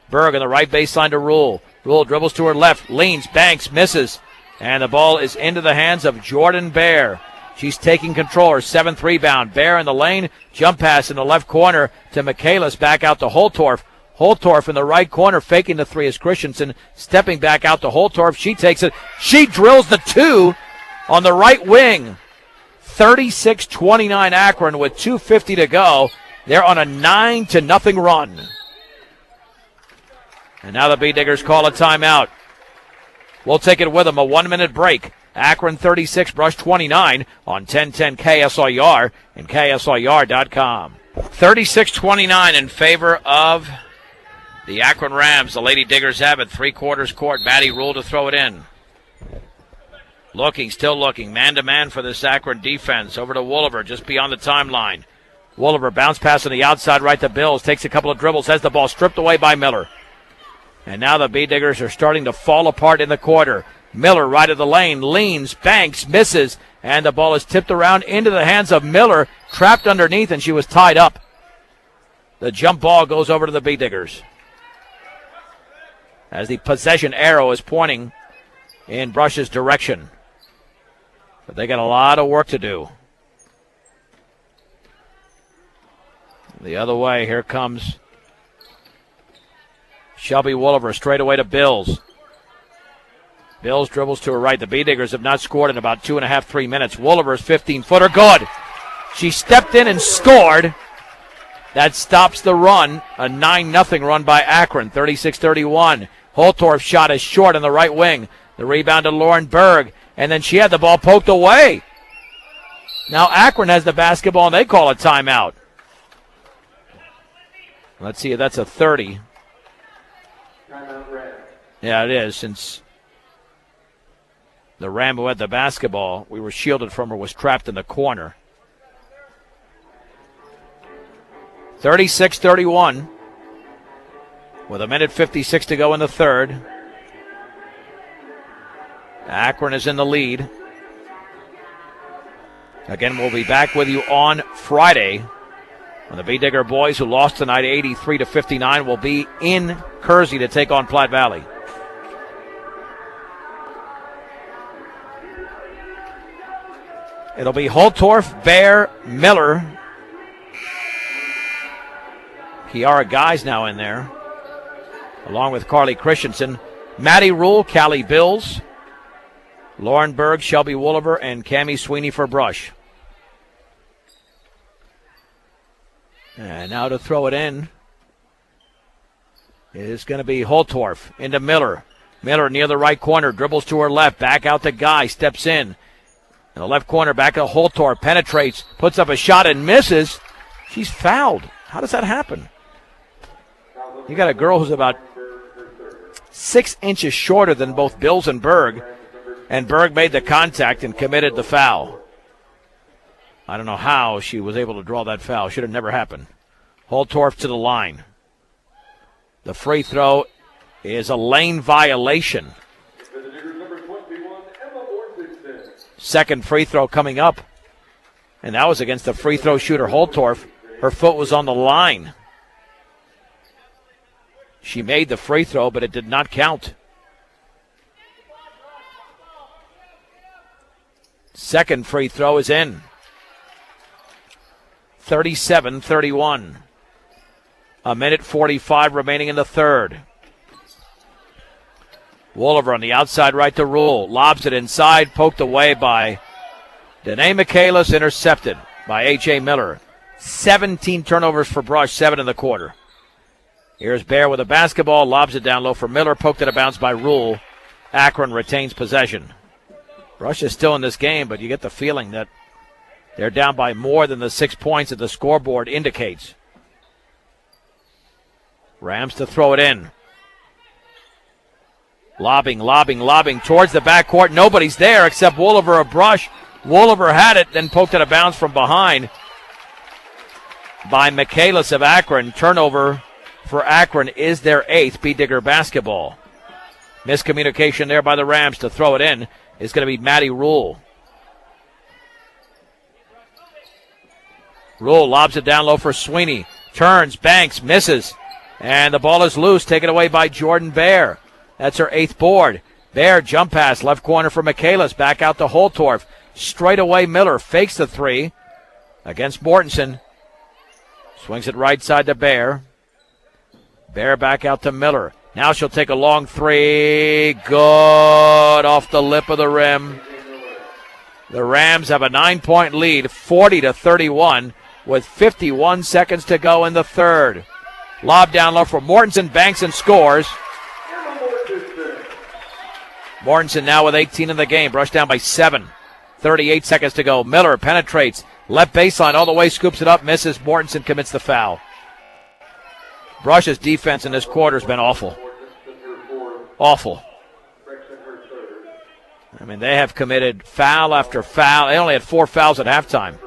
Berg on the right baseline to Rule. Rule dribbles to her left. Leans. Banks. Misses. And the ball is into the hands of Jordan Bear. She's taking control. Her 7th rebound. Bear in the lane. Jump pass in the left corner to Michaelis. Back out to Holtorf. Holtorf in the right corner, faking the 3 is Christensen, stepping back out to Holtorf. She takes it. She drills the 2 on the right wing. 36-29 Akron with 2:50 to go. They're on a 9-0 run. And now the Bee Diggers call a timeout. We'll take it with them, a 1-minute break. Akron 36, Brush 29 on 1010 KSIR and KSIR.com. 36-29 in favor of the Akron Rams. The Lady Diggers have it. 3/4 court. Maddie Rule to throw it in. Still looking. Man-to-man for this Akron defense. Over to Wolliver, just beyond the timeline. Wolliver bounce pass on the outside right to Bills. Takes a couple of dribbles. Has the ball stripped away by Miller. And now the Bee Diggers are starting to fall apart in the quarter. Miller right of the lane. Leans, banks, misses. And the ball is tipped around into the hands of Miller. Trapped underneath, and she was tied up. The jump ball goes over to the Bee Diggers, as the possession arrow is pointing in Brush's direction. But they got a lot of work to do. The other way, here comes Shelby Wolliver straight away to Bills. Bills dribbles to her right. The Bee Diggers have not scored in about 2.5, 3 minutes. Wolliver's 15-footer, good. She stepped in and scored. That stops the run. A 9-0 run by Akron, 36-31. Holtorf's shot is short on the right wing. The rebound to Lauren Berg, and then she had the ball poked away. Now Akron has the basketball, and they call a timeout. Let's see if that's a 30. Yeah, it is, since the Ram who had the basketball, we were shielded from her, was trapped in the corner. 36-31. With 1:56 to go in the third. Akron is in the lead. Again, we'll be back with you on Friday when the Bee Digger boys, who lost tonight 83-59, will be in Kersey to take on Platte Valley. It'll be Holtorf, Bear, Miller. Kiara Guy's now in there, along with Carly Christensen. Maddie Rule, Callie Bills, Lauren Berg, Shelby Wolliver, and Cammie Sweeney for Brush. And now to throw it in is going to be Holtorf into Miller. Miller near the right corner, dribbles to her left, back out to Guy, steps in. In the left corner, back to Holtorf, penetrates, puts up a shot and misses. She's fouled. How does that happen? You got a girl who's about 6 inches shorter than both Bills and Berg made the contact and committed the foul. I don't know how she was able to draw that foul. Should have never happened. Holtorf to the line. The free throw is a lane violation. Second free throw coming up. And that was against the free throw shooter Holtorf. Her foot was on the line. She made the free throw, but it did not count. Second free throw is in. 37-31. 1:45 remaining in the third. Wolliver on the outside right to Rule. Lobs it inside, poked away by Danae Michaelis, intercepted by A.J. Miller. 17 turnovers for Brush, 7 in the quarter. Here's Bear with a basketball, lobs it down low for Miller, poked it a bounce by Rule. Akron retains possession. Brush is still in this game, but you get the feeling that they're down by more than the 6 points that the scoreboard indicates. Rams to throw it in. Lobbing towards the backcourt. Nobody's there except Wolliver of Brush. Wolliver had it, then poked it a bounce from behind by Michaelis of Akron. Turnover for Akron is their 8th. Bee Digger basketball. Miscommunication there by the Rams. To throw it in is going to be Maddie Rule. Rule lobs it down low for Sweeney. Turns, banks, misses. And the ball is loose, taken away by Jordan Bear. That's her 8th board. Bear, jump pass, left corner for Michaelis. Back out to Holtorf. Straight away, Miller fakes the three against Mortensen. Swings it right side to Bear. Bear back out to Miller. Now she'll take a long three. Good off the lip of the rim. The Rams have a 9-point lead, 40-31, with 51 seconds to go in the third. Lob down low for Mortensen, banks and scores. Mortensen now with 18 in the game. Brush down by 7. 38 seconds to go. Miller penetrates. Left baseline all the way, scoops it up, misses. Mortensen commits the foul. Brush's defense in this quarter has been awful. Awful. I mean, they have committed foul after foul. They only had 4 fouls at halftime.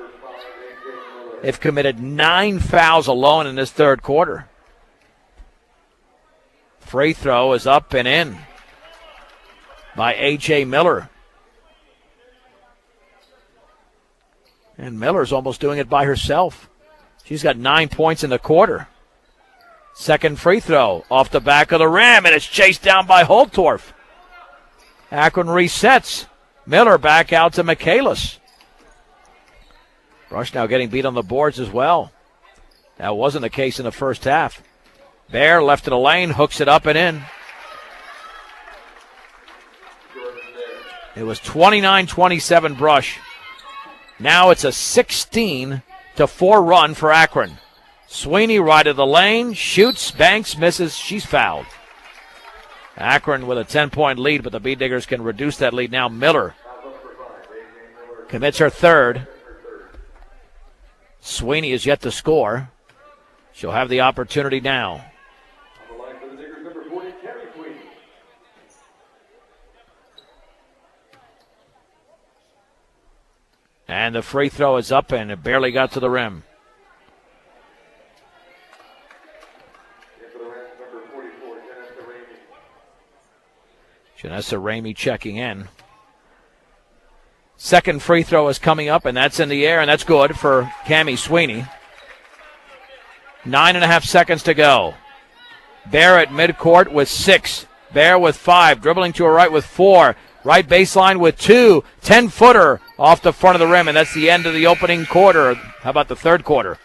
They've committed 9 fouls alone in this third quarter. Free throw is up and in by A.J. Miller. And Miller's almost doing it by herself. She's got 9 points in the quarter. Second free throw off the back of the rim, and it's chased down by Holtorf. Akron resets. Miller back out to Michaelis. Brush now getting beat on the boards as well. That wasn't the case in the first half. Bear left to the lane, hooks it up and in. It was 29-27 Brush. Now it's a 16-4 run for Akron. Sweeney right of the lane, shoots, banks, misses. She's fouled. Akron with a 10-point lead, but the B-Diggers can reduce that lead now. Miller commits her third. Sweeney is yet to score. She'll have the opportunity now. And the free throw is up, and it barely got to the rim. Janessa Ramey checking in. Second free throw is coming up, and that's in the air, and that's good for Cammie Sweeney. 9.5 seconds to go. Bear at midcourt with 6. Bear with 5. Dribbling to her right with 4. Right baseline with 2. 10-footer off the front of the rim, and that's the end of the opening quarter. How about the third quarter?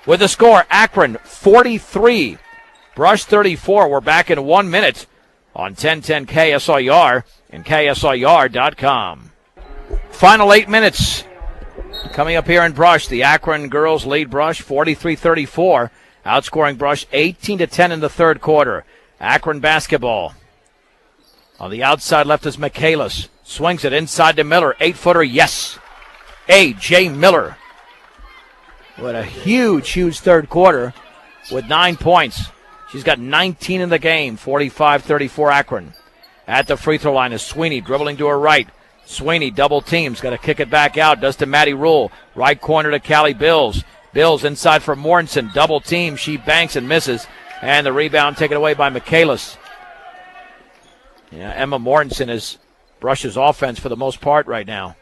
With the score, Akron 43. Brush 34. We're back in 1 minute on 1010 KSIR and KSIR.com. Final 8 minutes coming up here in Brush. The Akron girls lead Brush 43-34, outscoring Brush 18-10 in the third quarter. Akron basketball. On the outside left is Michaelis. Swings it inside to Miller. 8-footer, yes. A.J. Miller. What a huge third quarter with 9 points. She's got 19 in the game, 45-34 Akron. At the free throw line is Sweeney dribbling to her right. Sweeney double teams, got to kick it back out, does to Maddie Rule. Right corner to Callie Bills. Bills inside for Mortensen, double team, she banks and misses. And the rebound taken away by Michaelis. Yeah, Emma Mortensen is Brush's offense for the most part right now.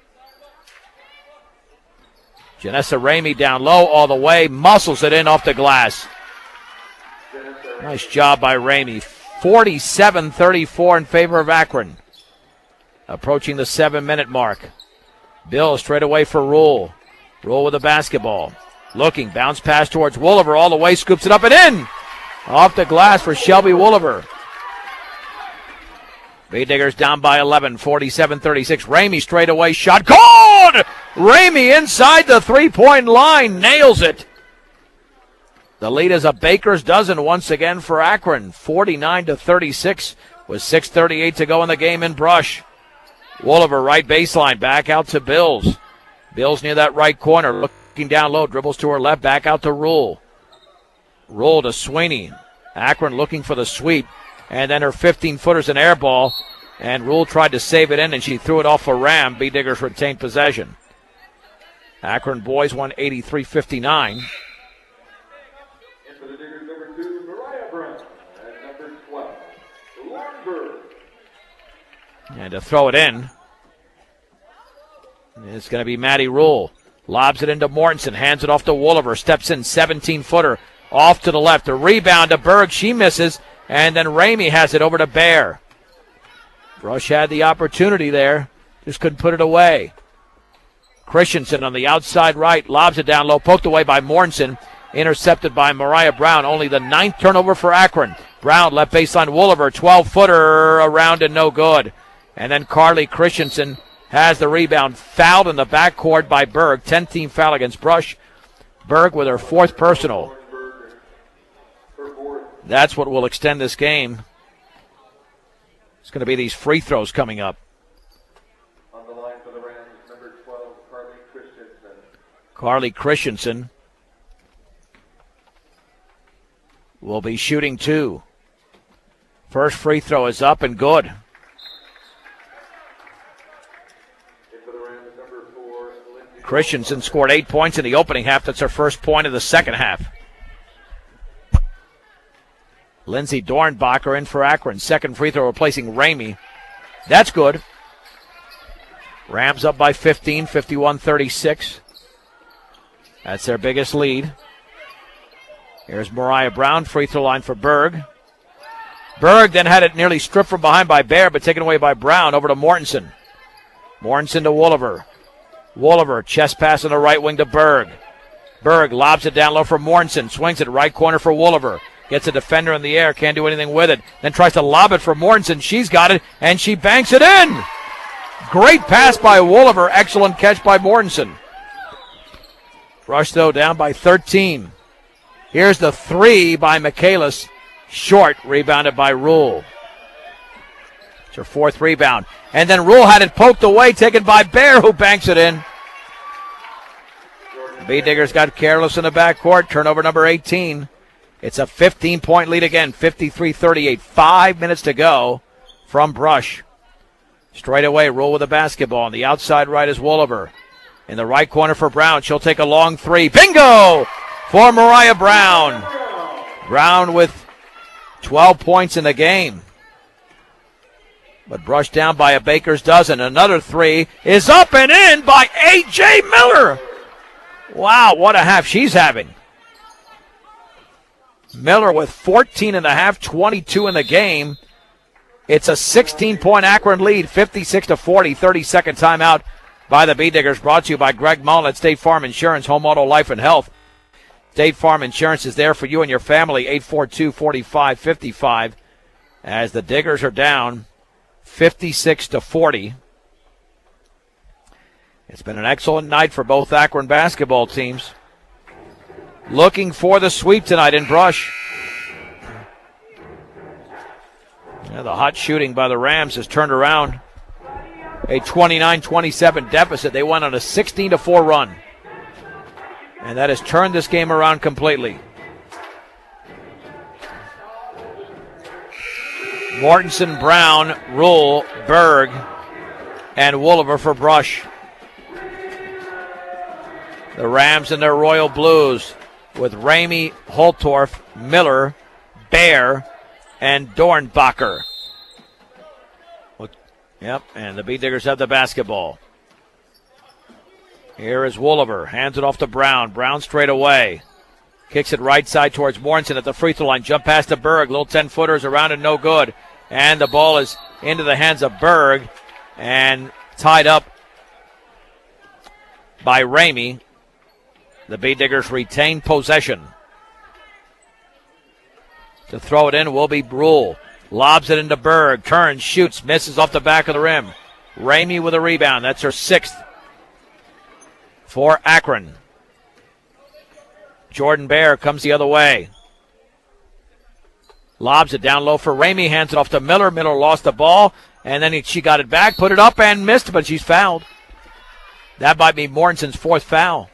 Janessa Ramey down low all the way, muscles it in off the glass. Nice job by Ramey. 47-34 in favor of Akron. Approaching the 7-minute mark. Bill straight away for Rule. Rule with the basketball. Looking, bounce pass towards Wooliver all the way, scoops it up and in. Off the glass for Shelby Wooliver. B-Diggers down by 11, 47-36. Ramey straight away shot. Good! Ramey inside the three-point line, nails it. The lead is a baker's dozen once again for Akron, 49-36 with 6:38 to go in the game in Brush. Wooliver right baseline, back out to Bills. Bills near that right corner, looking down low, dribbles to her left, back out to Rule. Rule to Sweeney. Akron looking for the sweep, and then her 15-footer's an air ball, and Rule tried to save it in, and she threw it off for Ram. B-Diggers retained possession. Akron boys won 83-59. And to throw it in, it's going to be Maddie Rule. Lobs it into Mortensen, hands it off to Wooliver, steps in, 17-footer, off to the left. A rebound to Berg, she misses, and then Ramey has it over to Bear. Brush had the opportunity there, just couldn't put it away. Christensen on the outside right, lobs it down low, poked away by Mortensen, intercepted by Mariah Brown. Only the 9th turnover for Akron. Brown left baseline, Wooliver, 12-footer around and no good. And then Carly Christensen has the rebound, fouled in the backcourt by Berg. 10th-team foul against Brush. Berg with her 4th personal. That's what will extend this game. It's going to be these free throws coming up. On the line for the Rams, number 12, Carly Christensen. Carly Christensen will be shooting 2. First free throw is up and good. In for the Rams, number 4, Lindsay. Christensen scored 8 points in the opening half. That's her first point of the second half. Lindsay Dornbacher in for Akron. Second free throw replacing Ramey. That's good. Rams up by 15, 51-36. That's their biggest lead. Here's Mariah Brown, free throw line for Berg. Berg then had it nearly stripped from behind by Bear, but taken away by Brown. Over to Mortensen. Mortensen to Wooliver. Wooliver, chest pass on the right wing to Berg. Berg lobs it down low for Mortensen. Swings it right corner for Wooliver. Gets a defender in the air, can't do anything with it. Then tries to lob it for Mortensen. She's got it, and she banks it in. Great pass by Wooliver. Excellent catch by Mortensen. Rush, though, down by 13. Here's the 3 by Michaelis. Short, rebounded by Rule. It's her 4th rebound. And then Rule had it poked away, taken by Bear, who banks it in. B-Diggers got careless in the backcourt. Turnover number 18. It's a 15-point lead again, 53-38. 5 minutes to go from Brush. Straight away, Rule with the basketball. On the outside right is Wooliver. In the right corner for Brown. She'll take a long 3. Bingo for Mariah Brown. Brown with 12 points in the game. But brushed down by a baker's dozen. Another 3 is up and in by A.J. Miller. Wow, what a half she's having. Miller with 14 in the half, 22 in the game. It's a 16-point Akron lead, 56-40. 30-second timeout by the B-Diggers. Brought to you by Greg Mullen at State Farm Insurance, Home Auto, Life, and Health. State Farm Insurance is there for you and your family, 842-4555. As the Diggers are down 56-40. It's been an excellent night for both Akron basketball teams. Looking for the sweep tonight in Brush. Yeah, the hot shooting by the Rams has turned around a 29-27 deficit. They went on a 16-4 run. And that has turned this game around completely. Mortensen, Brown, Rule, Berg, and Wooliver for Brush. The Rams in their royal blues with Ramey, Holtorf, Miller, Bear, and Dornbacher. Yep, and the B-Diggers have the basketball. Here is Wooliver. Hands it off to Brown. Brown straight away. Kicks it right side towards Mortensen at the free throw line. Jump pass to Berg. Little 10-footers around and no good. And the ball is into the hands of Berg and tied up by Ramey. The B-Diggers retain possession. To throw it in will be Rule. Lobs it into Berg. Turns, shoots, misses off the back of the rim. Ramey with a rebound. That's her 6th for Akron. Jordan Bear comes the other way. Lobs it down low for Ramey. Hands it off to Miller. Miller lost the ball. And then she got it back, put it up, and missed, but she's fouled. That might be Mortensen's 4th foul.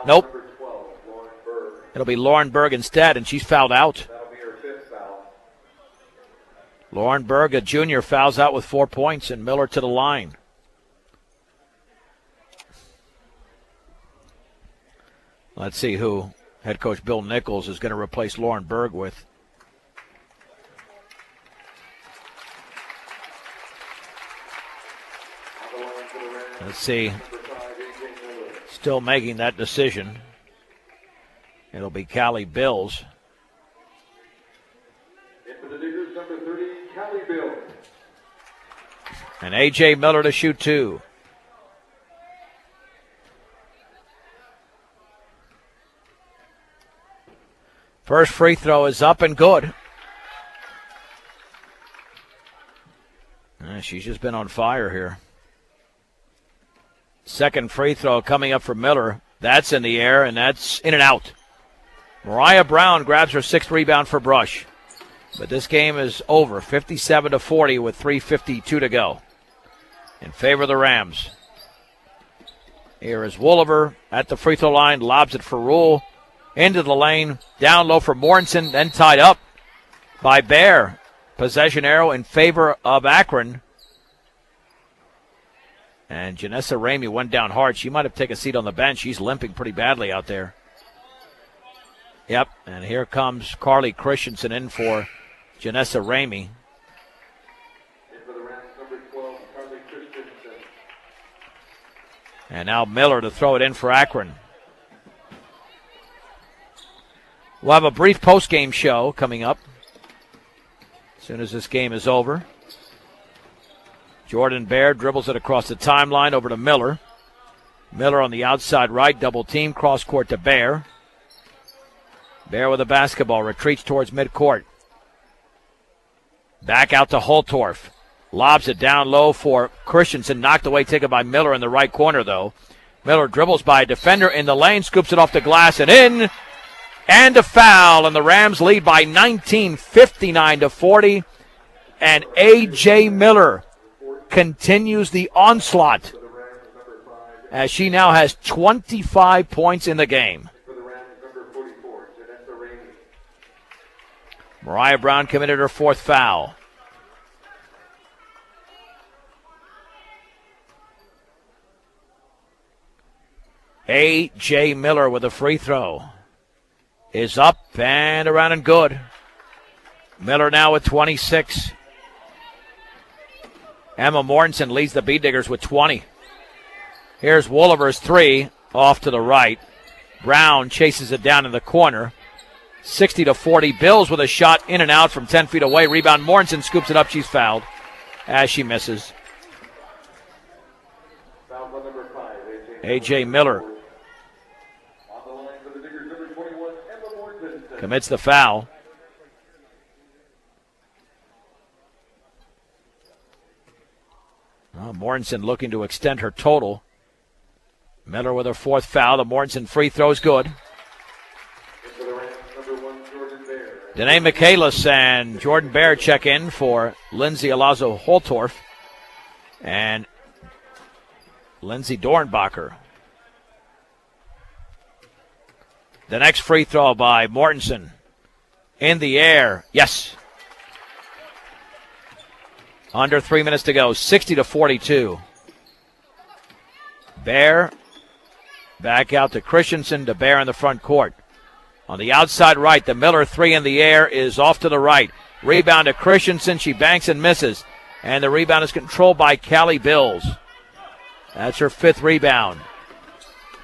Nope. It'll be Lauren Berg instead, and she's fouled out. That'll be her 5th foul. Lauren Berg, a junior, fouls out with 4 points, and Miller to the line. Let's see who head coach Bill Nichols is going to replace Lauren Berg with. Let's see. Still making that decision. It'll be Callie Bills. In for the Diggers, number 30, Callie Bills. And A.J. Miller to shoot 2. First free throw is up and good. She's just been on fire here. Second free throw coming up for Miller. That's in the air, and that's in and out. Mariah Brown grabs her 6th rebound for Brush. But this game is over, 57-40 with 3:52 to go in favor of the Rams. Here is Wolliver at the free throw line, lobs it for Rule, into the lane, down low for Mortensen, then tied up by Bear. Possession arrow in favor of Akron. And Janessa Ramey went down hard. She might have taken a seat on the bench. She's limping pretty badly out there. Yep, and here comes Carly Christensen in for Janessa Ramey. And now Miller to throw it in for Akron. We'll have a brief post-game show coming up as soon as this game is over. Jordan Bear dribbles it across the timeline over to Miller. Miller on the outside right, double team, cross court to Bear. Bear with the basketball, retreats towards midcourt. Back out to Holtorf. Lobs it down low for Christensen, knocked away, taken by Miller in the right corner though. Miller dribbles by a defender in the lane, scoops it off the glass and in. And a foul, and the Rams lead by 19, 59-40. And A.J. Miller continues the onslaught as she now has 25 points in the game. Mariah Brown committed her fourth foul. A.J. Miller with a free throw is up and around and good. Miller now with 26. Emma Mortensen leads the Beediggers with 20. Here's Wolliver's three off to the right. Brown chases it down in the corner. 60-40. Bills with a shot in and out from 10 feet away. Rebound. Mortensen scoops it up. She's fouled as she misses. A.J. Miller commits the foul. Well, Mortensen looking to extend her total. Miller with her fourth foul. The Mortensen free throw is good. Danae Michaelis and Jordan Bear check in for Lindsay Alonzo Holtorf and Lindsay Dornbacher. The next free throw by Mortensen. In the air. Yes. Under 3 minutes to go. 60-42. Bear back out to Christensen, to Bear in the front court. On the outside right, the Miller three in the air is off to the right. Rebound to Christensen. She banks and misses. And the rebound is controlled by Callie Bills. That's her fifth rebound.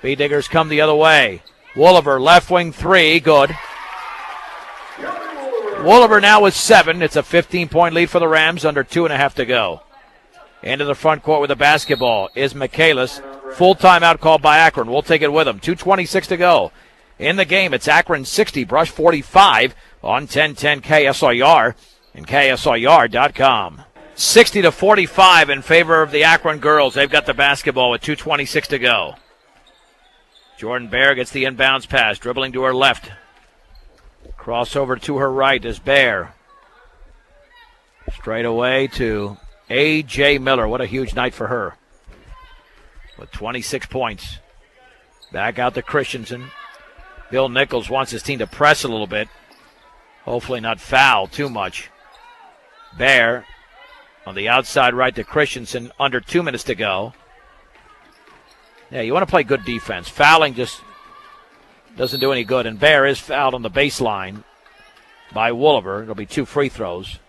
Beediggers come the other way. Wolliver, left wing three, good. Wolliver now with 7. It's a 15-point lead for the Rams, under 2.5 to go. Into the front court with the basketball is Michaelis. Full timeout called by Akron. We'll take it with them. 2:26 to go. In the game, it's Akron 60, Brush 45 on 1010 KSIR and KSIR.com. 60-45 in favor of the Akron girls. They've got the basketball with 2:26 to go. Jordan Bear gets the inbounds pass, dribbling to her left. Crossover to her right is Bear. Straight away to A.J. Miller. What a huge night for her. With 26 points. Back out to Christensen. Bill Nichols wants his team to press a little bit. Hopefully not foul too much. Bear on the outside right to Christensen. Under 2 minutes to go. Yeah, you want to play good defense. Fouling just doesn't do any good. And Bear is fouled on the baseline by Wolliver. It'll be 2 free throws.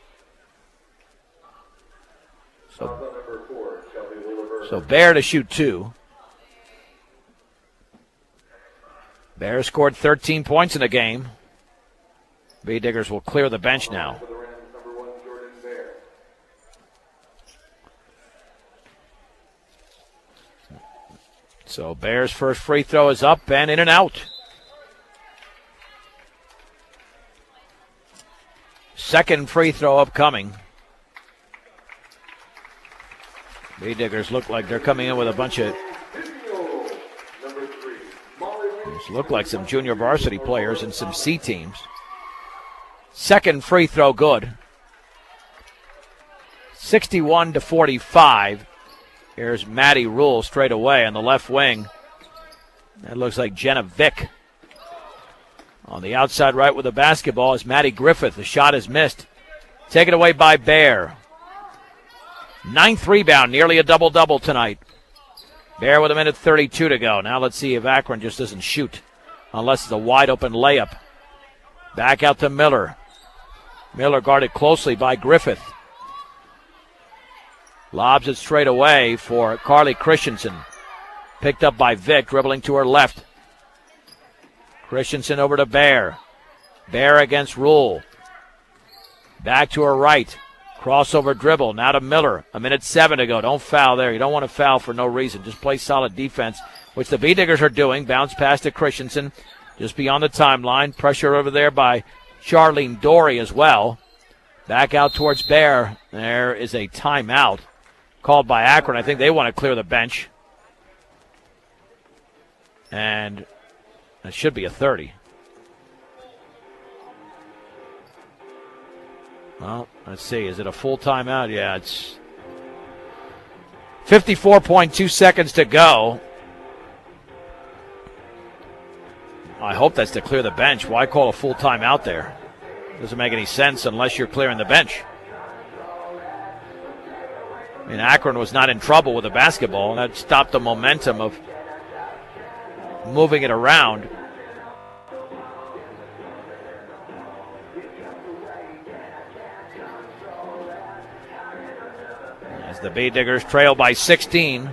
So Bear to shoot 2. Bear scored 13 points in the game. Beediggers will clear the bench now. So Bear's first free throw is up and in and out. Second free throw upcoming. Beediggers look like they're coming in with a bunch of... These look like some junior varsity players and some C teams. Second free throw good. 61-45. Here's Maddie Rule straight away on the left wing. That looks like Jenna Vick. On the outside right with the basketball is Maddie Griffith. The shot is missed. Taken away by Bear. 9th rebound, nearly a double-double tonight. Bear with 1:32 to go. Now let's see if Akron just doesn't shoot, unless it's a wide-open layup. Back out to Miller. Miller guarded closely by Griffith. Lobs it straight away for Carly Christensen. Picked up by Vick, dribbling to her left. Christensen over to Bear. Bear against Rule. Back to her right. Crossover dribble. Now to Miller. 1:07 to go. Don't foul there. You don't want to foul for no reason. Just play solid defense, which the B-Diggers are doing. Bounce pass to Christensen. Just beyond the timeline. Pressure over there by Charlene Dory as well. Back out towards Bear. There is a timeout called by Akron. I think they want to clear the bench. And that should be a 30. Well, let's see. Is it a full timeout? Yeah, it's 54.2 seconds to go. I hope that's to clear the bench. Why call a full timeout there? Doesn't make any sense unless you're clearing the bench. I mean, Akron was not in trouble with the basketball. That stopped the momentum of moving it around. As the B-Diggers trail by 16.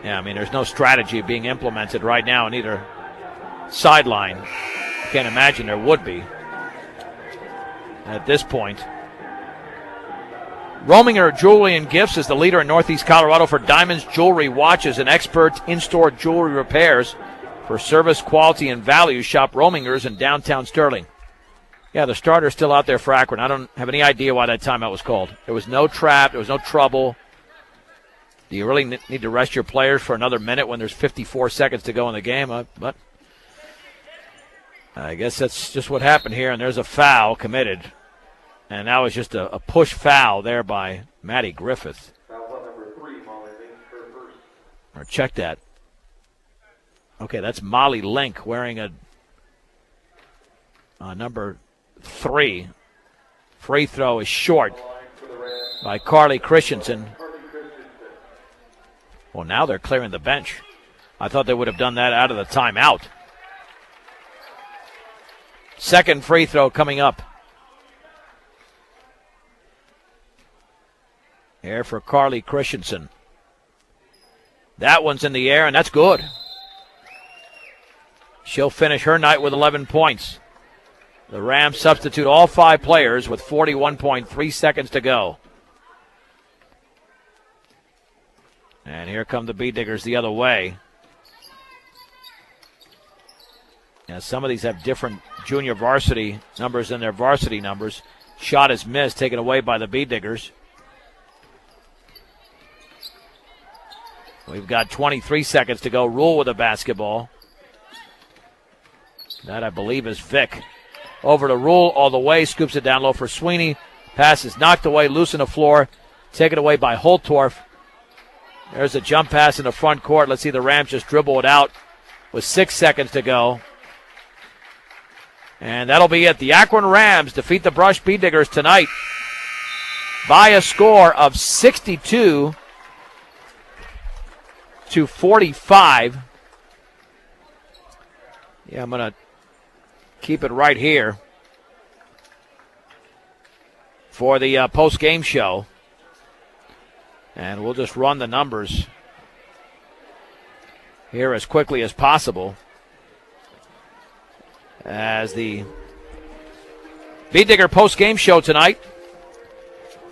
Yeah, I mean, there's no strategy being implemented right now on either sideline. I can't imagine there would be at this point. Rominger Jewelry and Gifts is the leader in Northeast Colorado for diamonds, jewelry, watches, and expert in-store jewelry repairs. For service, quality, and value, shop Rominger's in downtown Sterling. Yeah, the starter's still out there for Akron. I don't have any idea why that timeout was called. There was no trap. There was no trouble. Do you really need to rest your players for another minute when there's 54 seconds to go in the game? But I guess that's just what happened here, and there's a foul committed. And that was just a push foul there by Maddie Griffith. Foul number 3, Molly Link, her first. Or check that. Okay, that's Molly Link wearing a number 3. Free throw is short by Carly Christensen. Well, now they're clearing the bench. I thought they would have done that out of the timeout. Second free throw coming up. Here for Carly Christensen. That one's in the air, and that's good. She'll finish her night with 11 points. The Rams substitute all 5 players with 41.3 seconds to go. And here come the B-Diggers the other way. Now, some of these have different junior varsity numbers than their varsity numbers. Shot is missed, taken away by the B-Diggers. We've got 23 seconds to go. Rule with the basketball. That, I believe, is Vick. Over to Rule all the way. Scoops it down low for Sweeney. Pass is knocked away, loose on the floor. Taken away by Holtorf. There's a jump pass in the front court. Let's see the Rams just dribble it out with 6 seconds to go. And that'll be it. The Akron Rams defeat the Brush B-Diggers tonight by a score of 62-45. Yeah, I'm going to keep it right here for the post-game show. And we'll just run the numbers here as quickly as possible, as the B-Digger post-game show tonight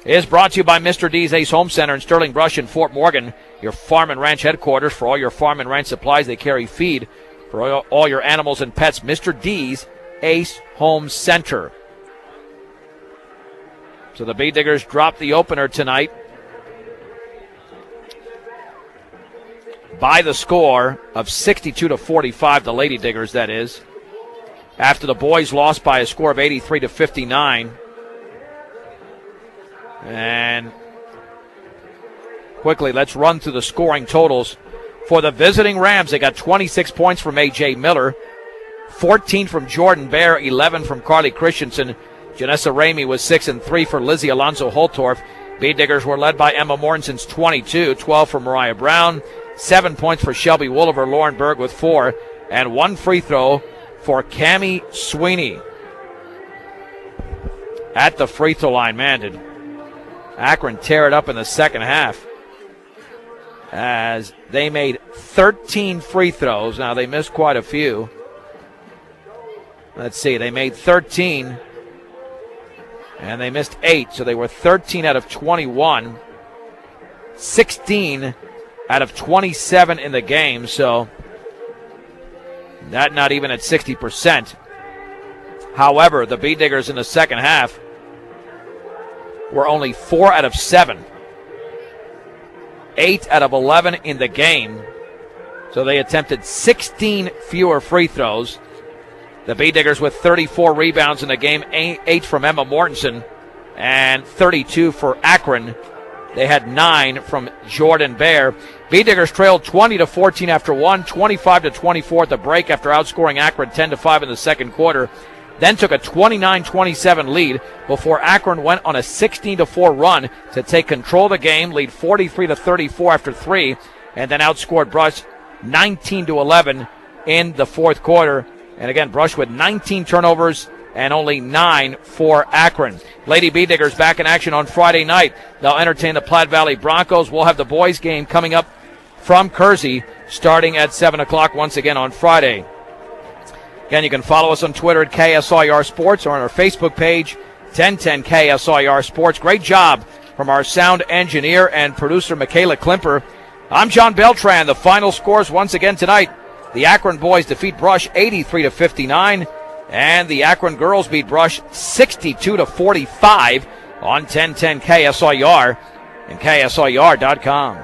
is brought to you by Mr. D's Ace Home Center in Sterling Brush in Fort Morgan, your farm and ranch headquarters for all your farm and ranch supplies. They carry feed for all your animals and pets. Mr. D's Ace Home Center. So the B-Diggers drop the opener tonight by the score of 62-45, the Lady Diggers, that is, after the boys lost by a score of 83-59. And quickly, let's run through the scoring totals. For the visiting Rams, they got 26 points from A.J. Miller, 14 from Jordan Bear, 11 from Carly Christensen. Janessa Ramey was 6 and 3 for Lizzie Alonso Holtorf. Bead Diggers were led by Emma Mortensen's 22, 12 for Mariah Brown, 7 points for Shelby Wooliver, Lauren Berg with 4, and 1 free throw for Cammie Sweeney. At the free throw line, man, did Akron tear it up in the second half as they made 13 free throws. Now, they missed quite a few. Let's see, they made 13, and they missed 8, so they were 13 out of 21, 16 out of 27 in the game, so that not even at 60%. However, the Bead Diggers in the second half were only 4 out of 7, 8 out of 11 in the game, so they attempted 16 fewer free throws. The Bead Diggers with 34 rebounds in the game, 8 from Emma Mortensen, and 32 for Akron. They had 9 from Jordan Bear. Bead Diggers trailed 20-14 after 1, 25-24 at the break after outscoring Akron 10-5 in the second quarter. Then took a 29-27 lead before Akron went on a 16-4 run to take control of the game, lead 43-34 after 3, and then outscored Brush 19-11 in the fourth quarter. And again, Brush with 19 turnovers and only 9 for Akron. Lady Bead Diggers back in action on Friday night. They'll entertain the Platte Valley Broncos. We'll have the boys game coming up from Kersey starting at 7 o'clock once again on Friday. Again, you can follow us on Twitter at KSIR Sports or on our Facebook page, 1010 KSIR Sports. Great job from our sound engineer and producer, Michaela Klimper. I'm John Beltran. The final scores once again tonight. The Akron boys defeat Brush 83-59, and the Akron girls beat Brush 62-45 on 1010 KSIR and KSIR.com.